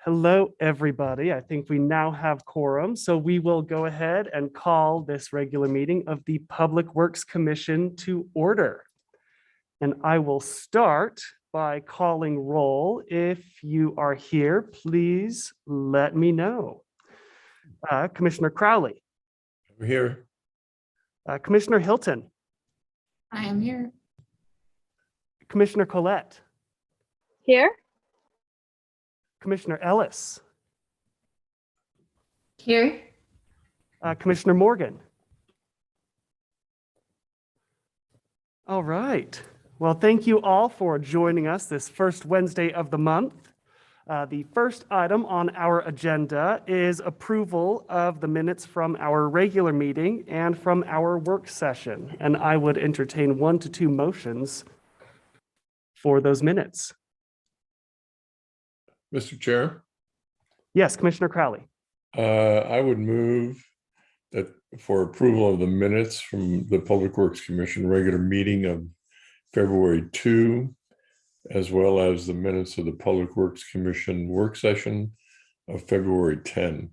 Hello, everybody. I think we now have quorum, so we will go ahead and call this regular meeting of the Public Works Commission to order. And I will start by calling roll. If you are here, please let me know. Commissioner Crowley. I'm here. Commissioner Hilton. I am here. Commissioner Collette. Here. Commissioner Ellis. Here. Commissioner Morgan. All right. Well, thank you all for joining us this first Wednesday of the month. The first item on our agenda is approval of the minutes from our regular meeting and from our work session. And I would entertain 1 to 2 motions for those minutes. Mr. Chair, Yes, Commissioner Crowley. I would move that for approval of the minutes from the Public Works Commission regular meeting of February 2, as well as the minutes of the Public Works Commission work session of February 10.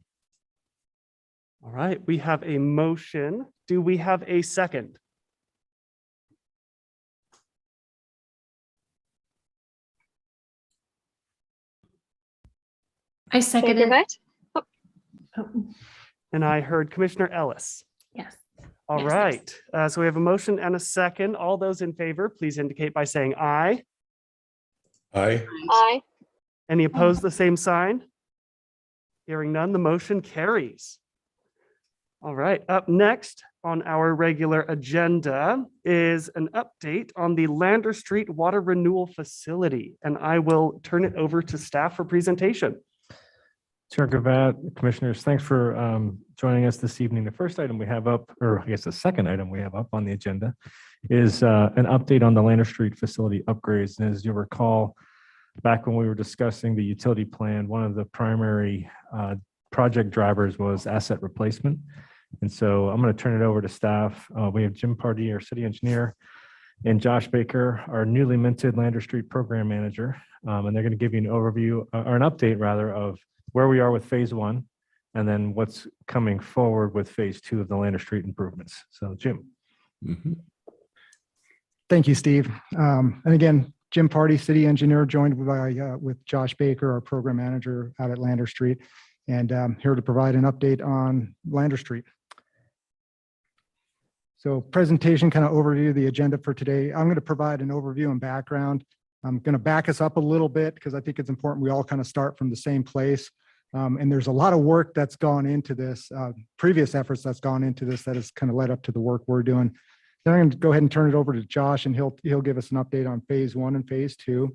All right, we have a motion. Do we have a second? I second Take your it. vote. Oh, And I heard Commissioner Ellis. yes. All Yes, right, so we have a motion and a second. All those in favor, please indicate by saying aye. Aye. Aye. Any opposed, the same sign? Hearing none, the motion carries. All right, up next on our regular agenda is an update on the Lander Street Water Renewal Facility, and I will turn it over to staff for presentation. Chair Gravatt, Commissioners, thanks for joining us this evening. The first item we have up, or I guess the second item we have up on the agenda is an update on the Lander Street facility upgrades. And as you recall, back when we were discussing the utility plan, one of the primary project drivers was asset replacement. And so I'm going to turn it over to staff. We have Jim Pardee, our city engineer, and Josh Baker, our newly minted Lander Street program manager. And they're going to give you an overview or an update rather of where we are with phase 1 and then what's coming forward with phase 2 of the Lander Street improvements. So Jim. Mhm. Thank you, Steve. And again, Jim Pardee, city engineer, joined by with Josh Baker, our program manager out at Lander Street, and here to provide an update on Lander Street. So presentation kind of overview of the agenda for today. I'm going to provide an overview and background. I'm going to back us up a little bit because I think it's important we all kind of start from the same place. And there's a lot of work that's gone into this, previous efforts that's gone into this that has kind of led up to the work we're doing. Then I'm going to go ahead and turn it over to Josh, and he'll give us an update on phase 1 and phase 2.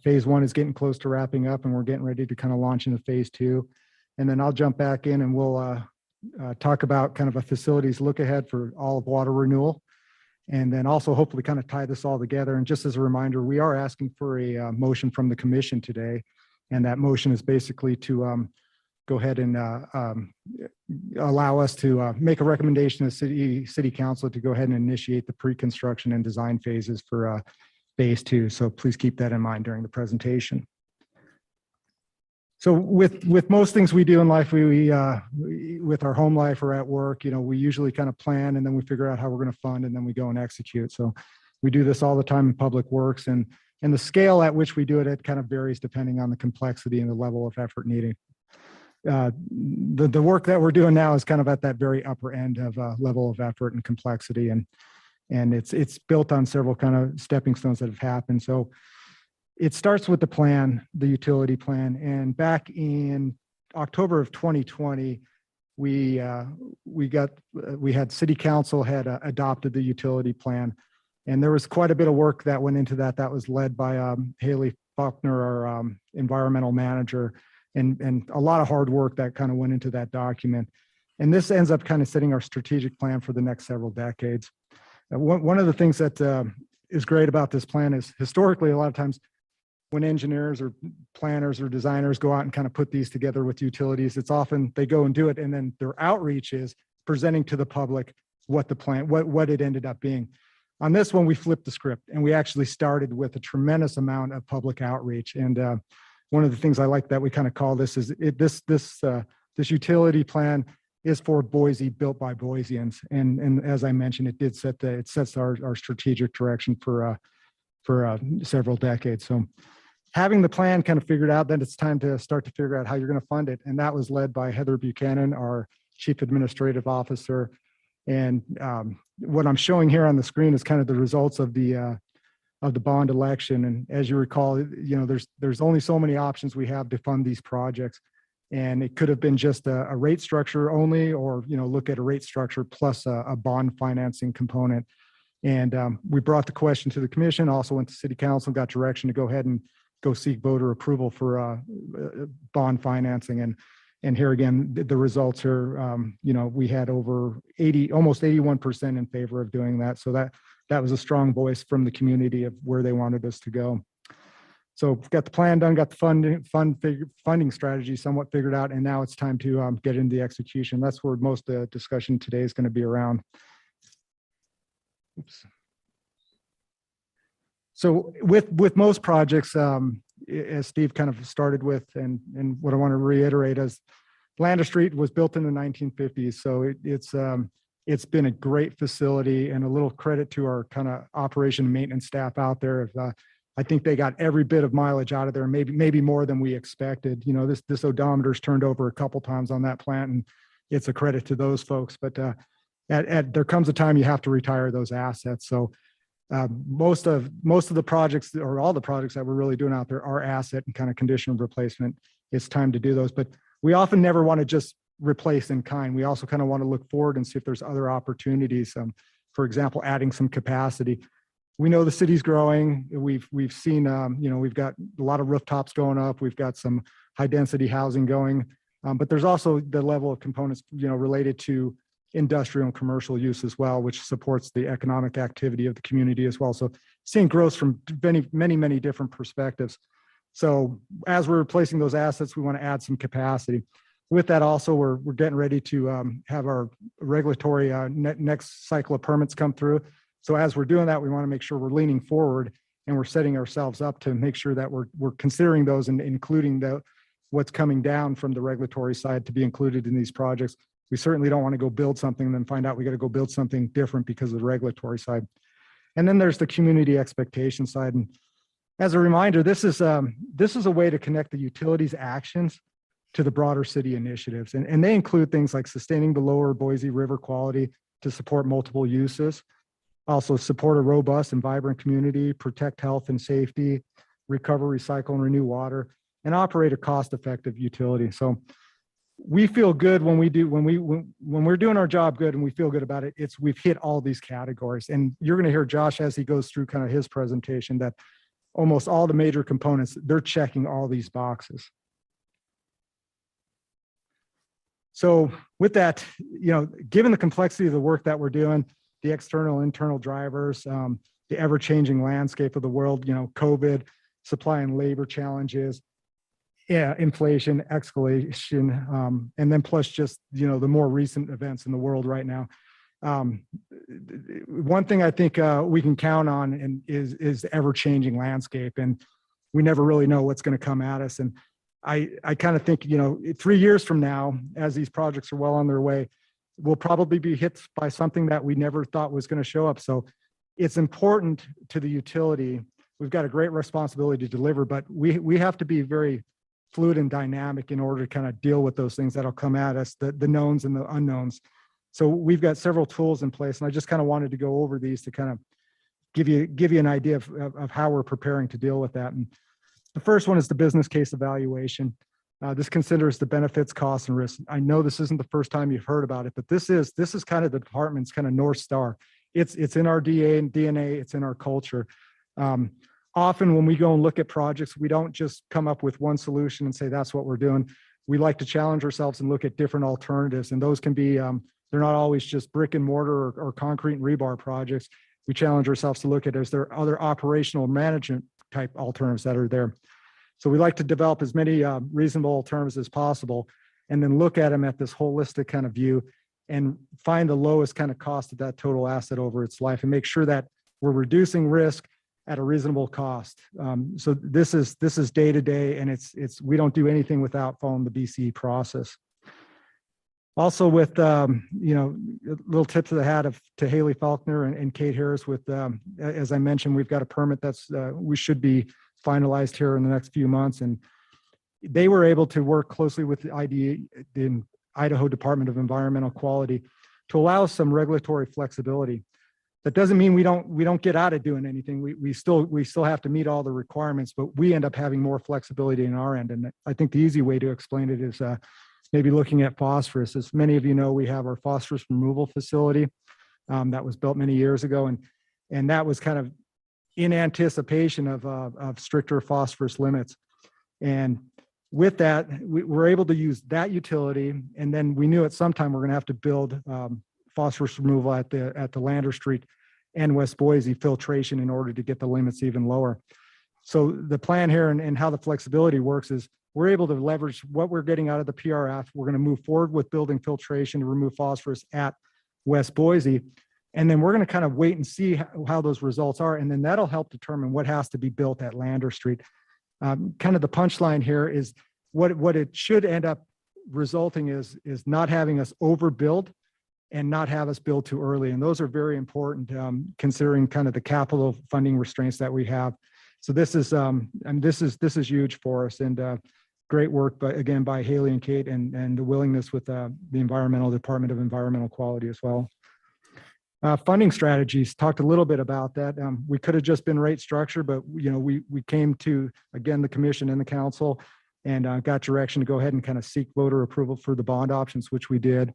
Phase 1 is getting close to wrapping up, and we're getting ready to kind of launch into phase 2. And then I'll jump back in and we'll talk about kind of a facilities look ahead for all of water renewal. And then also hopefully kind of tie this all together. And just as a reminder, we are asking for a motion from the commission today. And that motion is basically to go ahead and allow us to make a recommendation to city council to go ahead and initiate the pre-construction and design phases for phase 2. So please keep that in mind during the presentation. So with most things we do in life, we with our home life or at work, we usually kind of plan and then we figure out how we're going to fund and then we go and execute. So we do this all the time in public works, and the scale at which we do it, it kind of varies depending on the complexity and the level of effort needed. The work that we're doing now is kind of at that very upper end of level of effort and complexity, and it's built on several kind of stepping stones that have happened. So it starts with the plan, the utility plan, and back in October of 2020, we had city council had adopted the utility plan, and there was quite a bit of work that went into that. That was led by Haley Faulkner, our environmental manager, and a lot of hard work that kind of went into that document. And this ends up kind of setting our strategic plan for the next several decades. One of the things that is great about this plan is historically, a lot of times when engineers or planners or designers go out and kind of put these together with utilities, it's often they go and do it, and then their outreach is presenting to the public what the plan, what it ended up being. On this one, we flipped the script and we actually started with a tremendous amount of public outreach. And one of the things I like that we kind of call this is this utility plan is for Boise, built by Boiseans. And as I mentioned, it sets our strategic direction for several decades. So having the plan kind of figured out, then it's time to start to figure out how you're going to fund it. And that was led by Heather Buchanan, our Chief Administrative Officer. And what I'm showing here on the screen is kind of the results of the bond election. And as you recall, there's only so many options we have to fund these projects. And it could have been just a rate structure only, or, look at a rate structure plus a bond financing component. And we brought the question to the commission, also went to city council, got direction to go ahead and go seek voter approval for bond financing. And here again, the results are, we had over almost 81% in favor of doing that. So that was a strong voice from the community of where they wanted us to go. So we've got the plan done, got the funding strategy somewhat figured out, and now it's time to get into the execution. That's where most of the discussion today is going to be around. Oops. So with most projects, as Steve kind of started with, and what I want to reiterate is Lander Street was built in the 1950s. So it's been a great facility, and a little credit to our kind of operation and maintenance staff out there. I think they got every bit of mileage out of there, maybe more than we expected. This odometer's turned over a couple times on that plant, and it's a credit to those folks. But there comes a time you have to retire those assets. So most of the projects, or all the projects that we're really doing out there, are asset and kind of condition replacement. It's time to do those, but we often never want to just replace in kind. We also kind of want to look forward and see if there's other opportunities. For example, adding some capacity. We know the city's growing. We've seen, we've got a lot of rooftops going up. We've got some high density housing going, but there's also the level of components, related to industrial and commercial use as well, which supports the economic activity of the community as well. So seeing growth from many different perspectives. So as we're replacing those assets, we want to add some capacity. With that also, we're getting ready to have our regulatory next cycle of permits come through. So as we're doing that, we want to make sure we're leaning forward and we're setting ourselves up to make sure that we're considering those and including what's coming down from the regulatory side to be included in these projects. We certainly don't want to go build something and then find out we got to go build something different because of the regulatory side. And then there's the community expectation side. And as a reminder, this is a way to connect the utilities actions to the broader city initiatives. And they include things like sustaining the lower Boise River quality to support multiple uses. Also support a robust and vibrant community, protect health and safety, recover, recycle, and renew water, and operate a cost-effective utility. So we feel good when we're doing our job good and we feel good about it. We've hit all these categories. And you're going to hear Josh as he goes through kind of his presentation that almost all the major components, they're checking all these boxes. So with that, given the complexity of the work that we're doing, the external, internal drivers, the ever-changing landscape of the world, COVID, supply and labor challenges, inflation, escalation, and then plus just, the more recent events in the world right now. One thing I think we can count on is the ever-changing landscape, and we never really know what's going to come at us. And I kind of think, 3 years from now, as these projects are well on their way, we'll probably be hit by something that we never thought was going to show up. So it's important to the utility. We've got a great responsibility to deliver, but we have to be very fluid and dynamic in order to kind of deal with those things that'll come at us, the knowns and the unknowns. So we've got several tools in place, and I just kind of wanted to go over these to kind of give you an idea of how we're preparing to deal with that. And the first one is the business case evaluation. This considers the benefits, costs, and risks. I know this isn't the first time you've heard about it, but this is kind of the department's kind of North Star. It's in our DNA, it's in our culture. Often when we go and look at projects, we don't just come up with one solution and say, that's what we're doing. We like to challenge ourselves and look at different alternatives. And those can be, they're not always just brick and mortar or concrete and rebar projects. We challenge ourselves to look at, is there other operational management type alternatives that are there? So we like to develop as many reasonable alternatives as possible, and then look at them at this holistic kind of view and find the lowest kind of cost of that total asset over its life, and make sure that we're reducing risk at a reasonable cost. So this is day to day, and we don't do anything without following the BCE process. Also with, little tips of the hat to Haley Faulkner and Kate Harris with, as I mentioned, we've got a permit that's, we should be finalized here in the next few months. And they were able to work closely with the Idaho Department of Environmental Quality to allow some regulatory flexibility. That doesn't mean we don't get out of doing anything. We still have to meet all the requirements, but we end up having more flexibility in our end. And I think the easy way to explain it is maybe looking at phosphorus. As many of you know, we have our phosphorus removal facility that was built many years ago, and that was kind of in anticipation of stricter phosphorus limits. And with that, we're able to use that utility, and then we knew at some time we're going to have to build phosphorus removal at the Lander Street and West Boise filtration in order to get the limits even lower. So the plan here and how the flexibility works is we're able to leverage what we're getting out of the PRF. We're going to move forward with building filtration to remove phosphorus at West Boise. And then we're going to kind of wait and see how those results are. And then that'll help determine what has to be built at Lander Street. Kind of the punchline here is what it should end up resulting is not having us overbuild and not have us build too early. And those are very important considering kind of the capital funding restraints that we have. So this is huge for us, and great work, but again, by Haley and Kate, and the willingness with the Environmental Department of Environmental Quality as well. Funding strategies, talked a little bit about that. We could have just been rate structure, but we came to, again, the commission and the council and got direction to go ahead and kind of seek voter approval for the bond options, which we did.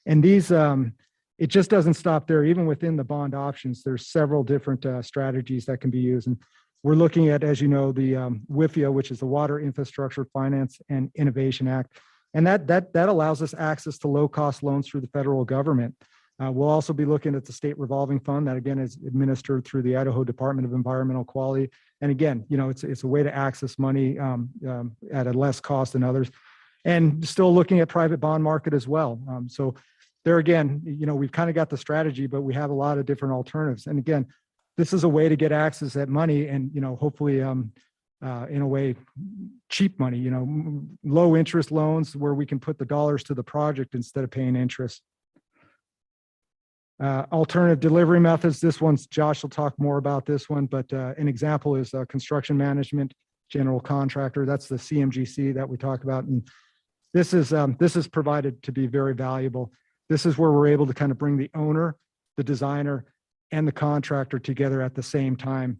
And these, it just doesn't stop there. Even within the bond options, there's several different strategies that can be used. And we're looking at, as you know, the WIFIA, which is the Water Infrastructure Finance and Innovation Act. And that allows us access to low-cost loans through the federal government. We'll also be looking at the state revolving fund that, again, is administered through the Idaho Department of Environmental Quality. And again, it's a way to access money at a less cost than others. And still looking at private bond market as well. So there again, we've kind of got the strategy, but we have a lot of different alternatives. And again, this is a way to get access at money and, hopefully in a way, cheap money, low interest loans where we can put the dollars to the project instead of paying interest. Alternative delivery methods. This one's, Josh will talk more about this one, but an example is construction management, general contractor. That's the CMGC that we talked about. And this is provided to be very valuable. This is where we're able to kind of bring the owner, the designer, and the contractor together at the same time.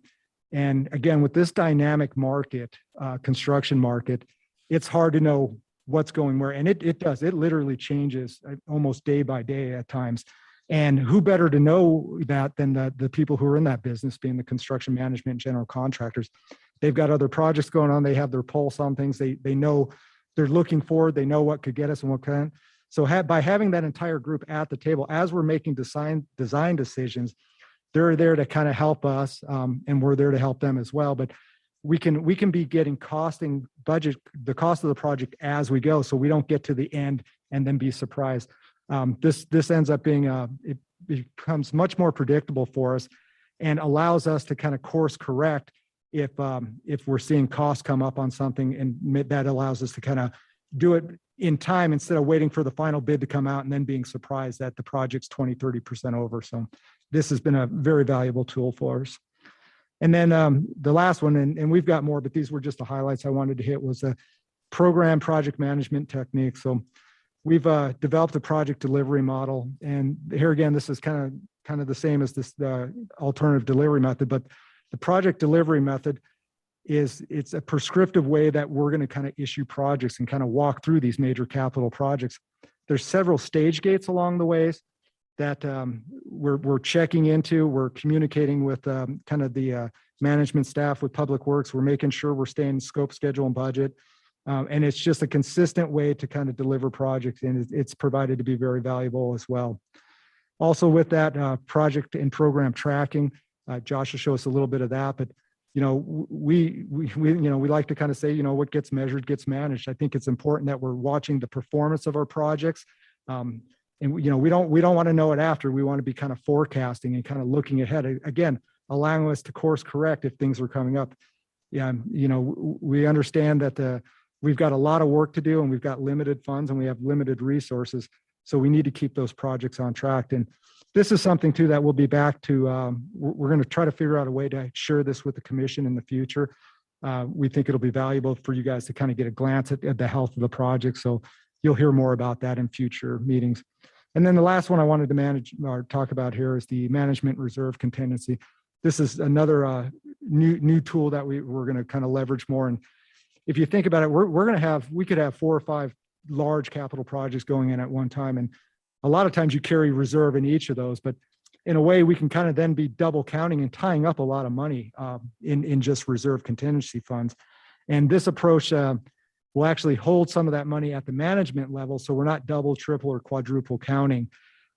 And again, with this dynamic market, construction market, it's hard to know what's going where. And it literally changes almost day by day at times. And who better to know that than the people who are in that business, being the construction management and general contractors. They've got other projects going on. They have their pulse on things. They know they're looking forward. They know what could get us and what can't. So by having that entire group at the table, as we're making design decisions, they're there to kind of help us, and we're there to help them as well. But we can be getting the cost of the project as we go, so we don't get to the end and then be surprised. This ends up being it becomes much more predictable for us and allows us to kind of course correct if we're seeing costs come up on something, and that allows us to kind of do it in time instead of waiting for the final bid to come out and then being surprised that the project's 20-30% over. So this has been a very valuable tool for us. And then the last one, and we've got more, but these were just the highlights I wanted to hit, was a program project management technique. So we've developed a project delivery model, and here again, this is kind of the same as this alternative delivery method, but the project delivery method it's a prescriptive way that we're going to kind of issue projects and kind of walk through these major capital projects. There's several stage gates along the ways that we're checking into. We're communicating with kind of the management staff with Public Works. We're making sure we're staying in scope, schedule, and budget. And it's just a consistent way to kind of deliver projects, and it's provided to be very valuable as well. Also with that project and program tracking, Josh will show us a little bit of that, but we like to kind of say, what gets measured gets managed. I think it's important that we're watching the performance of our projects. And we don't want to know it after. We want to be kind of forecasting and kind of looking ahead. Again, allowing us to course correct if things were coming up. Yeah, we understand that we've got a lot of work to do and we've got limited funds and we have limited resources. So we need to keep those projects on track. And this is something too that we'll be back to. We're going to try to figure out a way to share this with the commission in the future. We think it'll be valuable for you guys to kind of get a glance at the health of the project. So you'll hear more about that in future meetings. And then the last one I wanted to manage or talk about here is the management reserve contingency. This is another new tool that we're going to kind of leverage more. And if you think about it, we could have 4 or 5 large capital projects going in at one time. And a lot of times you carry reserve in each of those, but in a way we can kind of then be double counting and tying up a lot of money in just reserve contingency funds. And this approach will actually hold some of that money at the management level. So we're not double, triple, or quadruple counting,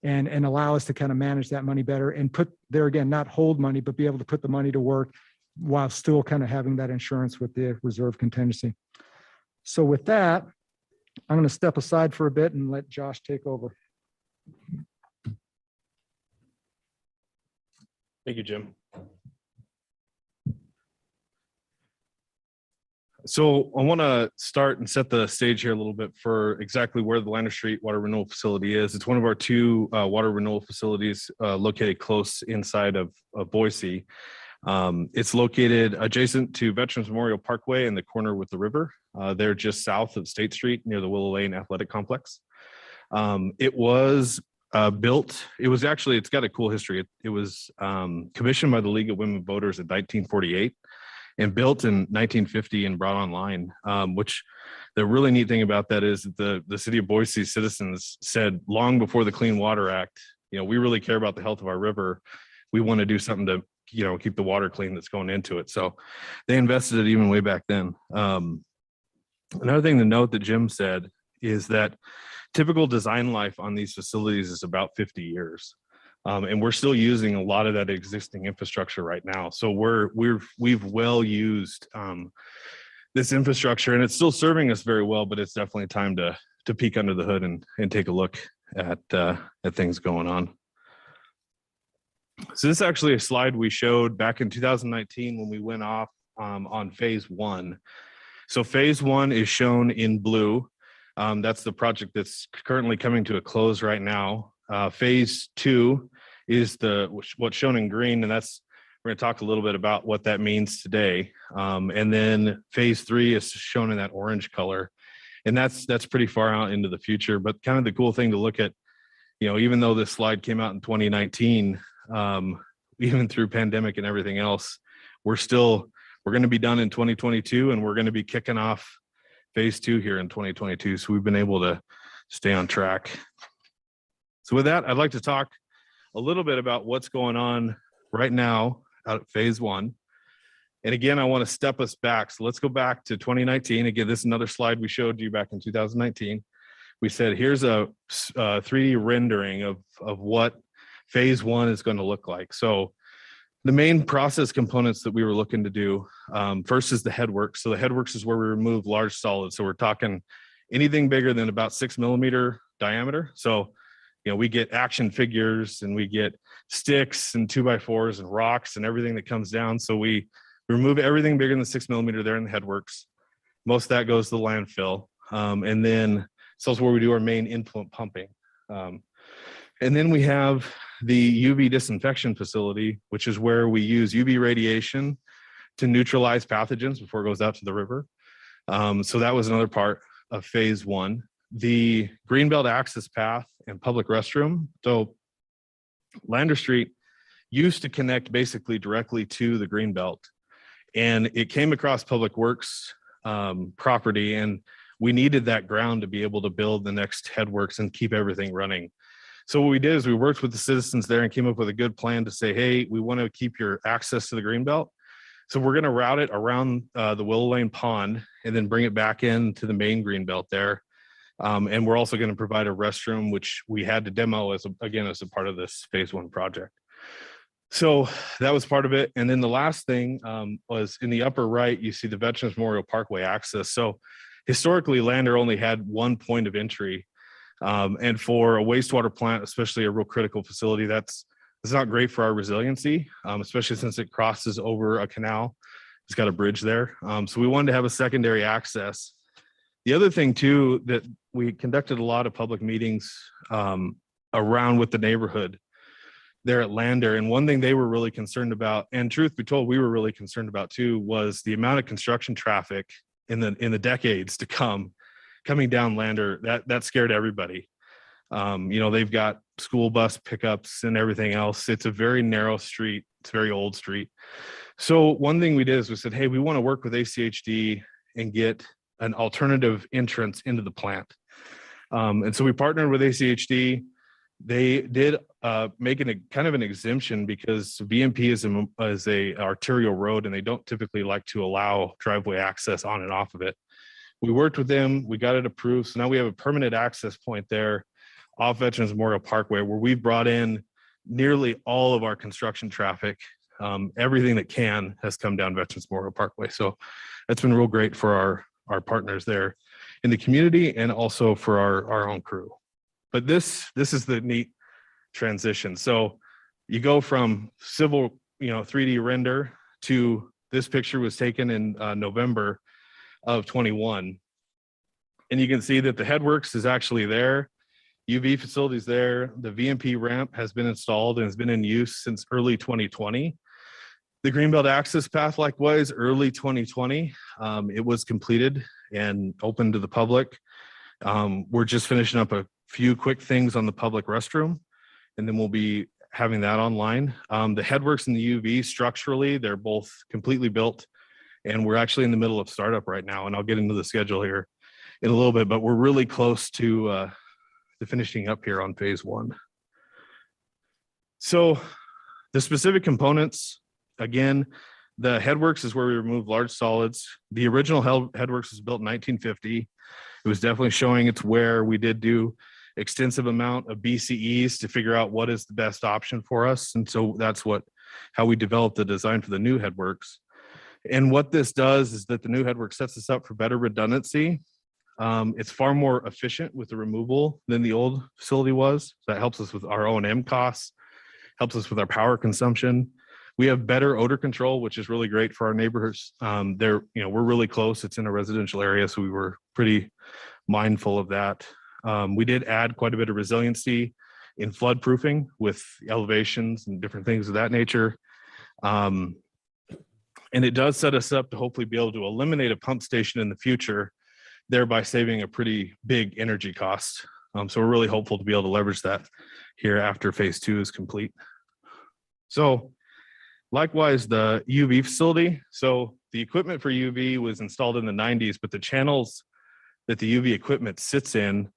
and allow us to kind of manage that money better and put there again, not hold money, but be able to put the money to work while still kind of having that insurance with the reserve contingency. So with that, I'm going to step aside for a bit and let Josh take over. Thank you, Jim. So I want to start and set the stage here a little bit for exactly where the Lander Street Water Renewal Facility is. It's one of our 2 water renewal facilities located close inside of Boise. It's located adjacent to Veterans Memorial Parkway in the corner with the river. They're just south of State Street near the Willow Lane Athletic Complex. It was built, it's got a cool history. It was commissioned by the League of Women Voters in 1948 and built in 1950 and brought online, which the really neat thing about that is that the city of Boise citizens said long before the Clean Water Act, we really care about the health of our river. We want to do something to, keep the water clean that's going into it. So they invested it even way back then. Another thing to note that Jim said is that typical design life on these facilities is about 50 years. And we're still using a lot of that existing infrastructure right now. So we've well used this infrastructure, and it's still serving us very well, but it's definitely time to peek under the hood and take a look at things going on. So this is actually a slide we showed back in 2019 when we went off on phase 1. So phase 1 is shown in blue. That's the project that's currently coming to a close right now. Phase 2 is what's shown in green, and we're going to talk a little bit about what that means today. And then phase 3 is shown in that orange color, and that's pretty far out into the future. But kind of the cool thing to look at, even though this slide came out in 2019, even through pandemic and everything else, we're going to be done in 2022, and we're going to be kicking off phase 2 here in 2022. So we've been able to stay on track. So with that, I'd like to talk a little bit about what's going on right now out at phase 1. And again, I want to step us back. So let's go back to 2019. Again, this is another slide we showed you back in 2019. We said, here's a 3D rendering of what phase 1 is going to look like. So the main process components that we were looking to do, first is the headworks. So the headworks is where we remove large solids. So we're talking anything bigger than about 6 millimeter diameter. So, we get action figures and we get sticks and 2x4s and rocks and everything that comes down. So we remove everything bigger than 6 millimeter there in the headworks. Most of that goes to the landfill. And then so that's where we do our main influent pumping. And then we have the UV disinfection facility, which is where we use UV radiation to neutralize pathogens before it goes out to the river. So that was another part of phase 1. The Greenbelt access path and public restroom. So Lander Street used to connect basically directly to the Greenbelt, and it came across Public Works property, and we needed that ground to be able to build the next headworks and keep everything running. So what we did is we worked with the citizens there and came up with a good plan to say, hey, we want to keep your access to the Greenbelt. So we're going to route it around the Willow Lane Pond and then bring it back into the main Greenbelt there. And we're also going to provide a restroom, which we had to demo as a part of this phase 1 project. So that was part of it. And then the last thing was in the upper right, you see the Veterans Memorial Parkway access. So historically, Lander only had one point of entry. And for a wastewater plant, especially a real critical facility, that's It's not great for our resiliency, especially since it crosses over a canal. It's got a bridge there. So we wanted to have a secondary access. The other thing too, that we conducted a lot of public meetings around with the neighborhood there at Lander. And one thing they were really concerned about, and truth be told, we were really concerned about too, was the amount of construction traffic in the decades to coming down Lander. That scared everybody. They've got school bus pickups and everything else. It's a very narrow street. It's a very old street. So one thing we did is we said, hey, we want to work with ACHD and get an alternative entrance into the plant. And so we partnered with ACHD. They did make kind of an exemption because VMP is a arterial road and they don't typically like to allow driveway access on and off of it. We worked with them, we got it approved. So now we have a permanent access point there off Veterans Memorial Parkway where we've brought in nearly all of our construction traffic. Everything that has come down Veterans Memorial Parkway. So that's been real great for our partners there in the community and also for our own crew. But this is the neat transition. So you go from civil, 3D render to this picture was taken in November of 21. And you can see that the headworks is actually there. UV facilities there. The VMP ramp has been installed and has been in use since early 2020. The Greenbelt access path, likewise, early 2020. It was completed and open to the public. We're just finishing up a few quick things on the public restroom, and then we'll be having that online. The headworks and the UV structurally, they're both completely built, and we're actually in the middle of startup right now, and I'll get into the schedule here in a little bit, but we're really close to finishing up here on phase 1. So the specific components, again, the headworks is where we remove large solids. The original headworks was built in 1950. It was definitely showing its wear. We did do extensive amount of BCEs to figure out what is the best option for us. And so that's how we developed the design for the new headworks. And what this does is that the new headwork sets us up for better redundancy. It's far more efficient with the removal than the old facility was. So that helps us with our O&M costs, helps us with our power consumption. We have better odor control, which is really great for our neighbors. We're really close. It's in a residential area, so we were pretty mindful of that. We did add quite a bit of resiliency in flood proofing with elevations and different things of that nature. And it does set us up to hopefully be able to eliminate a pump station in the future, thereby saving a pretty big energy cost. So we're really hopeful to be able to leverage that here after phase 2 is complete. So likewise, the UV facility. So the equipment for UV was installed in the 90s, but the channels that the UV equipment sits in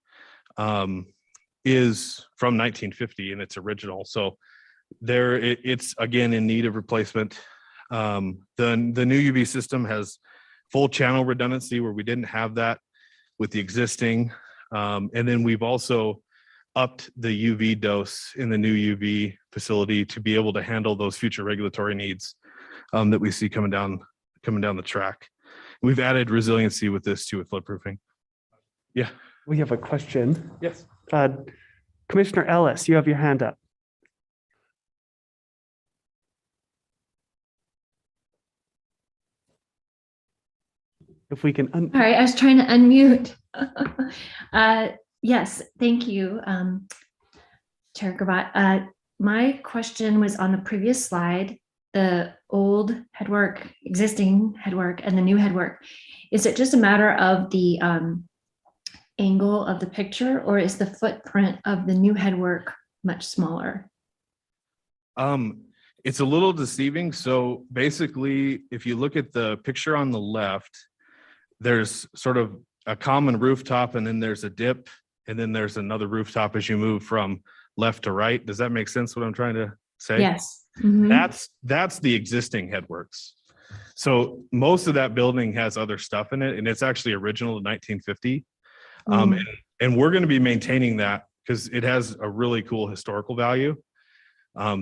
is from 1950 in its original. So it's again in need of replacement. The new UV system has full channel redundancy where we didn't have that with the existing. And then we've also upped the UV dose in the new UV facility to be able to handle those future regulatory needs that we see coming down the track. We've added resiliency with this too, with flood proofing. Yeah. We have a question. Yes. Commissioner Ellis, you have your hand up. If we can. All right, I was trying to unmute. Yes, thank you, Chair Gravatt. My question was on the previous slide, the old headwork, existing headwork, and the new headwork. Is it just a matter of the angle of the picture, or is the footprint of the new headwork much smaller? It's a little deceiving. So basically, if you look at the picture on the left, there's sort of a common rooftop, and then there's a dip, and then there's another rooftop as you move from left to right. Does that make sense what I'm trying to say? Yes. Mhm. That's the existing headworks. So most of that building has other stuff in it, and it's actually original to 1950. And we're going to be maintaining that because it has a really cool historical value.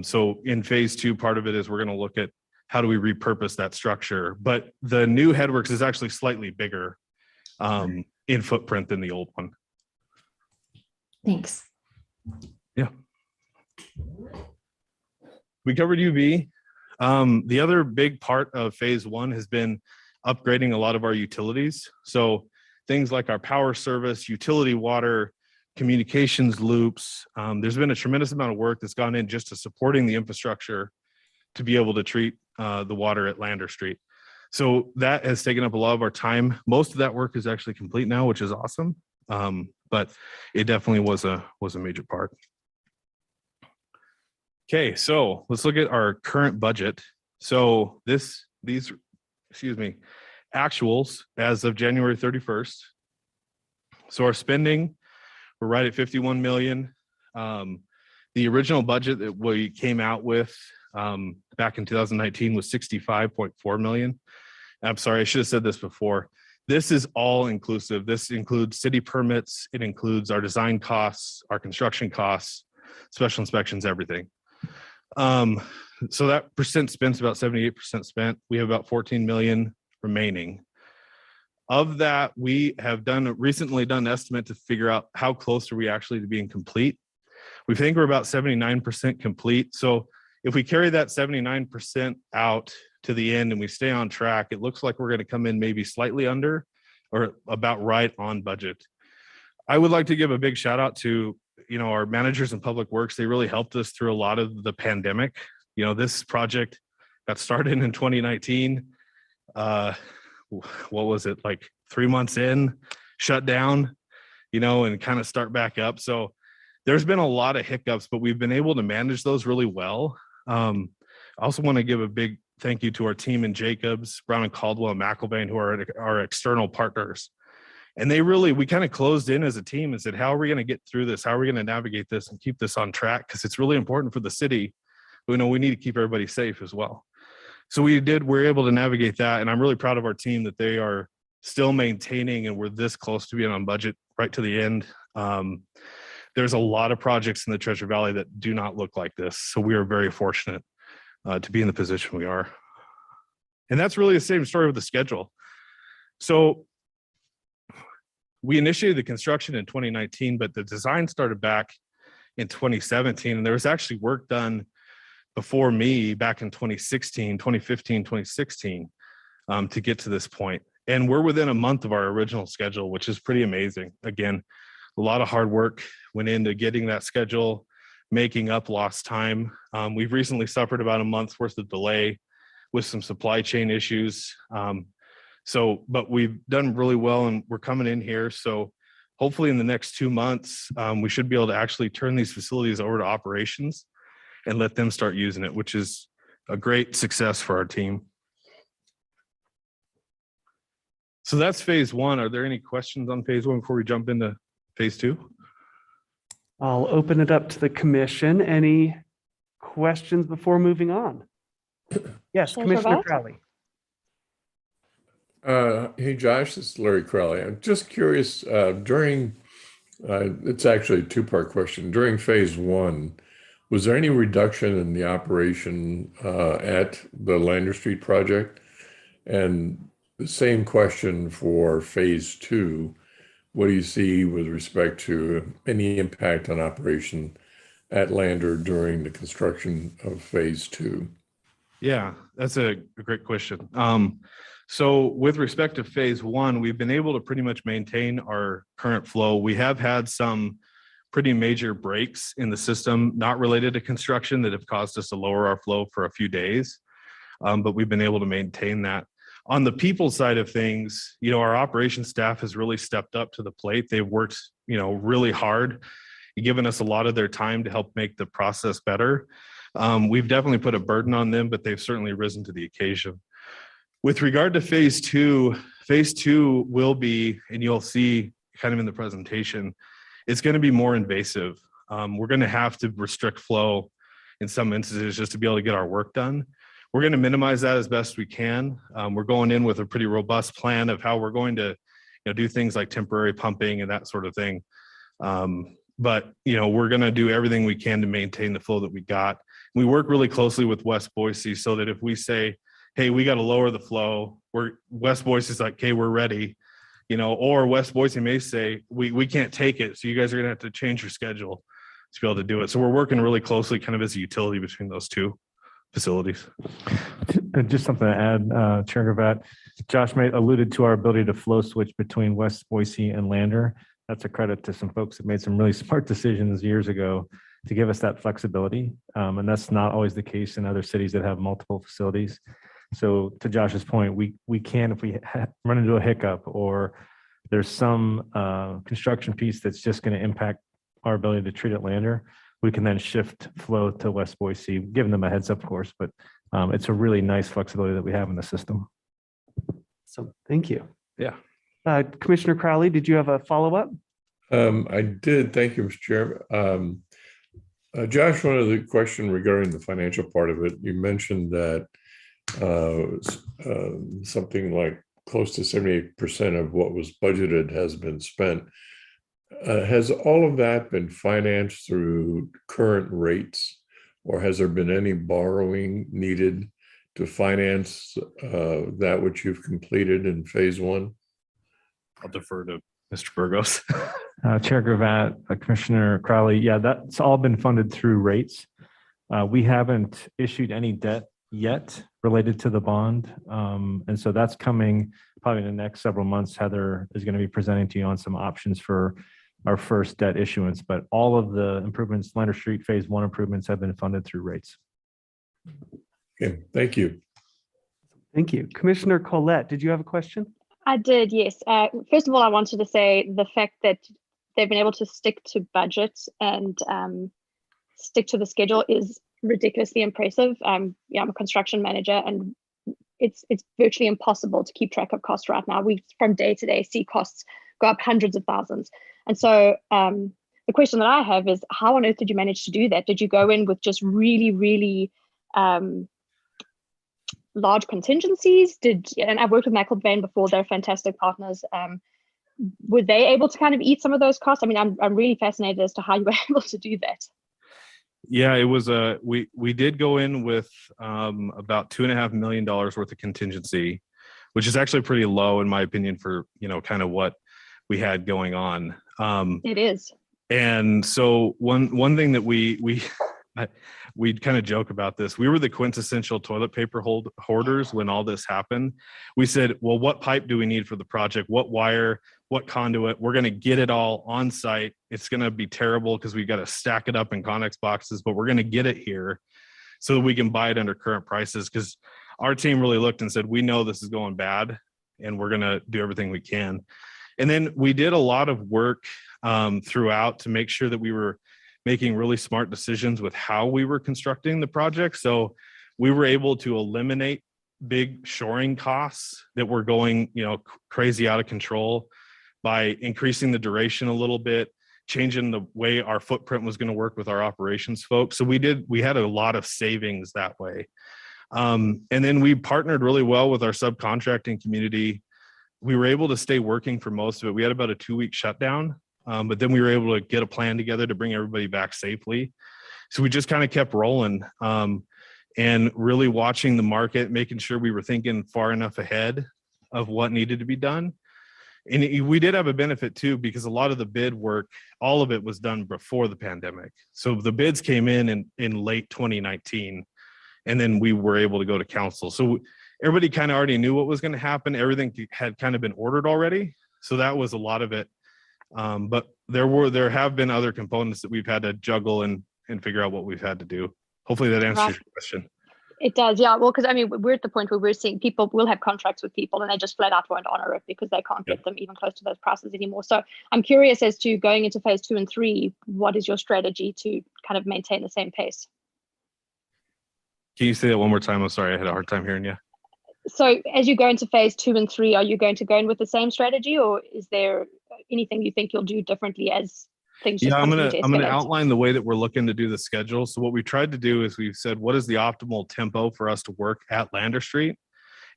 So in phase 2, part of it is we're going to look at how do we repurpose that structure. But the new headworks is actually slightly bigger in footprint than the old one. Thanks. Yeah. We covered UV. The other big part of phase one has been upgrading a lot of our utilities. So things like our power service, utility water, communications loops. There's been a tremendous amount of work that's gone in just to supporting the infrastructure to be able to treat the water at Lander Street. So that has taken up a lot of our time. Most of that work is actually complete now, which is awesome. But it definitely was a major part. Okay, so let's look at our current budget. So these actuals as of January 31st. So our spending, we're right at 51 million. The original budget that we came out with back in 2019 was 65.4 million. I'm sorry, I should have said this before. This is all inclusive. This includes city permits. It includes our design costs, our construction costs, special inspections, everything. So that percent spent is about 78% spent. We have about 14 million remaining. Of that, we have recently done an estimate to figure out how close are we actually to being complete. We think we're about 79% complete. So if we carry that 79% out to the end and we stay on track, it looks like we're going to come in maybe slightly under or about right on budget. I would like to give a big shout out to, our managers in public works. They really helped us through a lot of the pandemic. This project got started in 2019. What was it, like 3 months in, shut down, and kind of start back up. So there's been a lot of hiccups, but we've been able to manage those really well. I also want to give a big thank you to our team in Jacobs, Brown and Caldwell, and McElvain, who are our external partners. And we kind of closed in as a team and said, how are we going to get through this? How are we going to navigate this and keep this on track? Because it's really important for the city. We need to keep everybody safe as well. So we're able to navigate that. And I'm really proud of our team that they are still maintaining, and we're this close to being on budget right to the end. There's a lot of projects in the Treasure Valley that do not look like this. So we are very fortunate to be in the position we are. And that's really the same story with the schedule. So we initiated the construction in 2019, but the design started back in 2017. And there was actually work done before me back in 2015, 2016, to get to this point. And we're within a month of our original schedule, which is pretty amazing. Again, a lot of hard work went into getting that schedule, making up lost time. We've recently suffered about a month's worth of delay with some supply chain issues. But we've done really well, and we're coming in here. So hopefully in the next 2 months, we should be able to actually turn these facilities over to operations and let them start using it, which is a great success for our team. So that's phase one. Are there any questions on phase one before we jump into phase two? I'll open it up to the commission. Any questions before moving on? Yes, Commissioner Crowley. Hey, Josh, this is Larry Crowley. I'm just curious, it's actually a two-part question. During phase one, was there any reduction in the operation at the Lander Street project? And the same question for phase two. What do you see with respect to any impact on operation at Lander during the construction of phase two? Yeah, that's a great question. So with respect to phase one, we've been able to pretty much maintain our current flow. We have had some pretty major breaks in the system, not related to construction, that have caused us to lower our flow for a few days. But we've been able to maintain that. On the people side of things, our operations staff has really stepped up to the plate. They've worked, really hard, given us a lot of their time to help make the process better. We've definitely put a burden on them, but they've certainly risen to the occasion. With regard to phase two will be, and you'll see kind of in the presentation, it's going to be more invasive. We're going to have to restrict flow in some instances just to be able to get our work done. We're going to minimize that as best we can. We're going in with a pretty robust plan of how we're going to do things like temporary pumping and that sort of thing. But we're going to do everything we can to maintain the flow that we got. We work really closely with West Boise so that if we say, hey, we got to lower the flow, West Boise's like, okay, we're ready. Or West Boise may say, we can't take it. So you guys are going to have to change your schedule to be able to do it. So we're working really closely kind of as a utility between those two. facilities. Just something to add, Chair Gravatt. Josh alluded to our ability to flow switch between West Boise and Lander. That's a credit to some folks that made some really smart decisions years ago to give us that flexibility. And that's not always the case in other cities that have multiple facilities. So to Josh's point, we can, if we run into a hiccup or there's some construction piece that's just going to impact our ability to treat at Lander, we can then shift flow to West Boise, giving them a heads up, of course, but it's a really nice flexibility that we have in the system. So thank you. Yeah. Commissioner Crowley, did you have a follow-up? I did. Thank you, Mr. Chair. Josh, one of the question regarding the financial part of it, you mentioned that something like close to 78% of what was budgeted has been spent. Has all of that been financed through current rates, or has there been any borrowing needed to finance that which you've completed in phase one? I'll defer to Mr. Burgos. Chair Gravatt, Commissioner Crowley, yeah, that's all been funded through rates. We haven't issued any debt yet related to the bond. And so that's coming probably in the next several months. Heather is going to be presenting to you on some options for our first debt issuance, but all of the improvements, Lander Street phase one improvements have been funded through rates. Okay, thank you. Thank you. Commissioner Collette, did you have a question? I did, yes. First of all, I wanted to say the fact that they've been able to stick to budget and stick to the schedule is ridiculously impressive. I'm a construction manager, and it's virtually impossible to keep track of costs right now. We, from day to day, see costs go up hundreds of thousands. And so the question that I have is, how on earth did you manage to do that? Did you go in with just really, really large contingencies? And I've worked with Michael Bain before, they're fantastic partners. Were they able to kind of eat some of those costs? I mean, I'm really fascinated as to how you were able to do that. Yeah, it was we did go in with about $2.5 million worth of contingency, which is actually pretty low in my opinion for, kind of what we had going on. It is. And so one thing that we kind of joke about this. We were the quintessential toilet paper hoarders when all this happened. We said, well, what pipe do we need for the project? What wire, what conduit? We're going to get it all on site. It's going to be terrible because we got to stack it up in Connex boxes, but we're going to get it here so that we can buy it under current prices. Because our team really looked and said, we know this is going bad and we're going to do everything we can. And then we did a lot of work throughout to make sure that we were making really smart decisions with how we were constructing the project. So we were able to eliminate big shoring costs that were going, crazy out of control by increasing the duration a little bit, changing the way our footprint was going to work with our operations folks. So we had a lot of savings that way. And then we partnered really well with our subcontracting community. We were able to stay working for most of it. We had about a 2-week shutdown. But then we were able to get a plan together to bring everybody back safely. So we just kind of kept rolling and really watching the market, making sure we were thinking far enough ahead of what needed to be done. And we did have a benefit too, because a lot of the bid work, all of it was done before the pandemic. So the bids came in late 2019, and then we were able to go to council. So everybody kind of already knew what was going to happen. Everything had kind of been ordered already. So that was a lot of it. But there have been other components that we've had to juggle and figure out what we've had to do. Hopefully that answers your question. It does, yeah. Well, because I mean, we're at the point where we're seeing people will have contracts with people and they just flat out won't honor it because they can't get them even close to those prices anymore. So I'm curious as to going into phase 2 and 3, what is your strategy to kind of maintain the same pace? Can you say that one more time? I'm sorry, I had a hard time hearing you. So as you go into phase 2 and 3, are you going to go in with the same strategy, or is there anything you think you'll do differently as things just I'm continue to gonna escalate? outline the way that we're looking to do the schedule. So what we tried to do is we've said, what is the optimal tempo for us to work at Lander Street?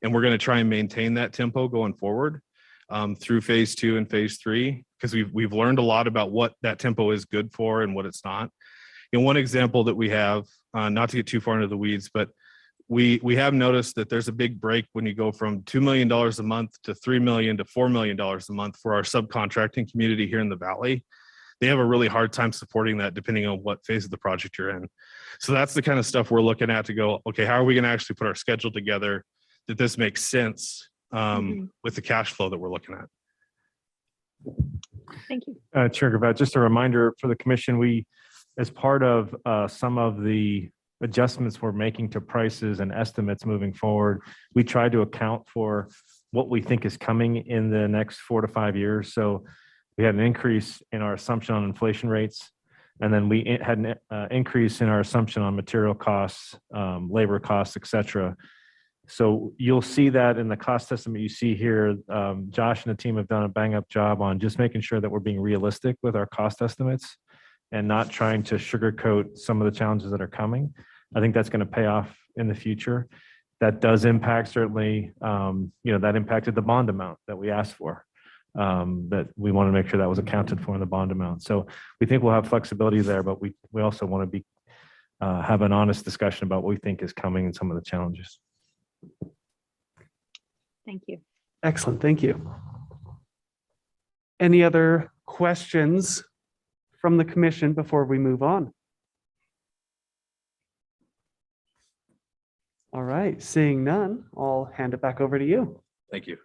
And we're going to try and maintain that tempo going forward through phase 2 and phase 3, because we've learned a lot about what that tempo is good for and what it's not. One example that we have, not to get too far into the weeds, but we have noticed that there's a big break when you go from $2 million a month to $3 million to $4 million a month for our subcontracting community here in the Valley. they have a really hard time supporting that depending on what phase of the project you're in. So that's the kind of stuff we're looking at to go, okay, how are we going to actually put our schedule together that this makes sense with the cash flow that we're looking at. Thank you. Chair Gravatt, just a reminder for the commission, we, as part of some of the adjustments we're making to prices and estimates moving forward, we try to account for what we think is coming in the next 4 to 5 years. So we had an increase in our assumption on inflation rates, and then we had an increase in our assumption on material costs, labor costs, et cetera. So you'll see that in the cost estimate you see here. Josh and the team have done a bang up job on just making sure that we're being realistic with our cost estimates and not trying to sugarcoat some of the challenges that are coming. I think that's going to pay off in the future. That does impact certainly, that impacted the bond amount that we asked for. That we want to make sure that was accounted for in the bond amount. So we think we'll have flexibility there, but we also want to be have an honest discussion about what we think is coming and some of the challenges. Thank you. Excellent. Thank you. Any other questions from the commission before we move on? All right, seeing none, I'll hand it back over to you. Thank you.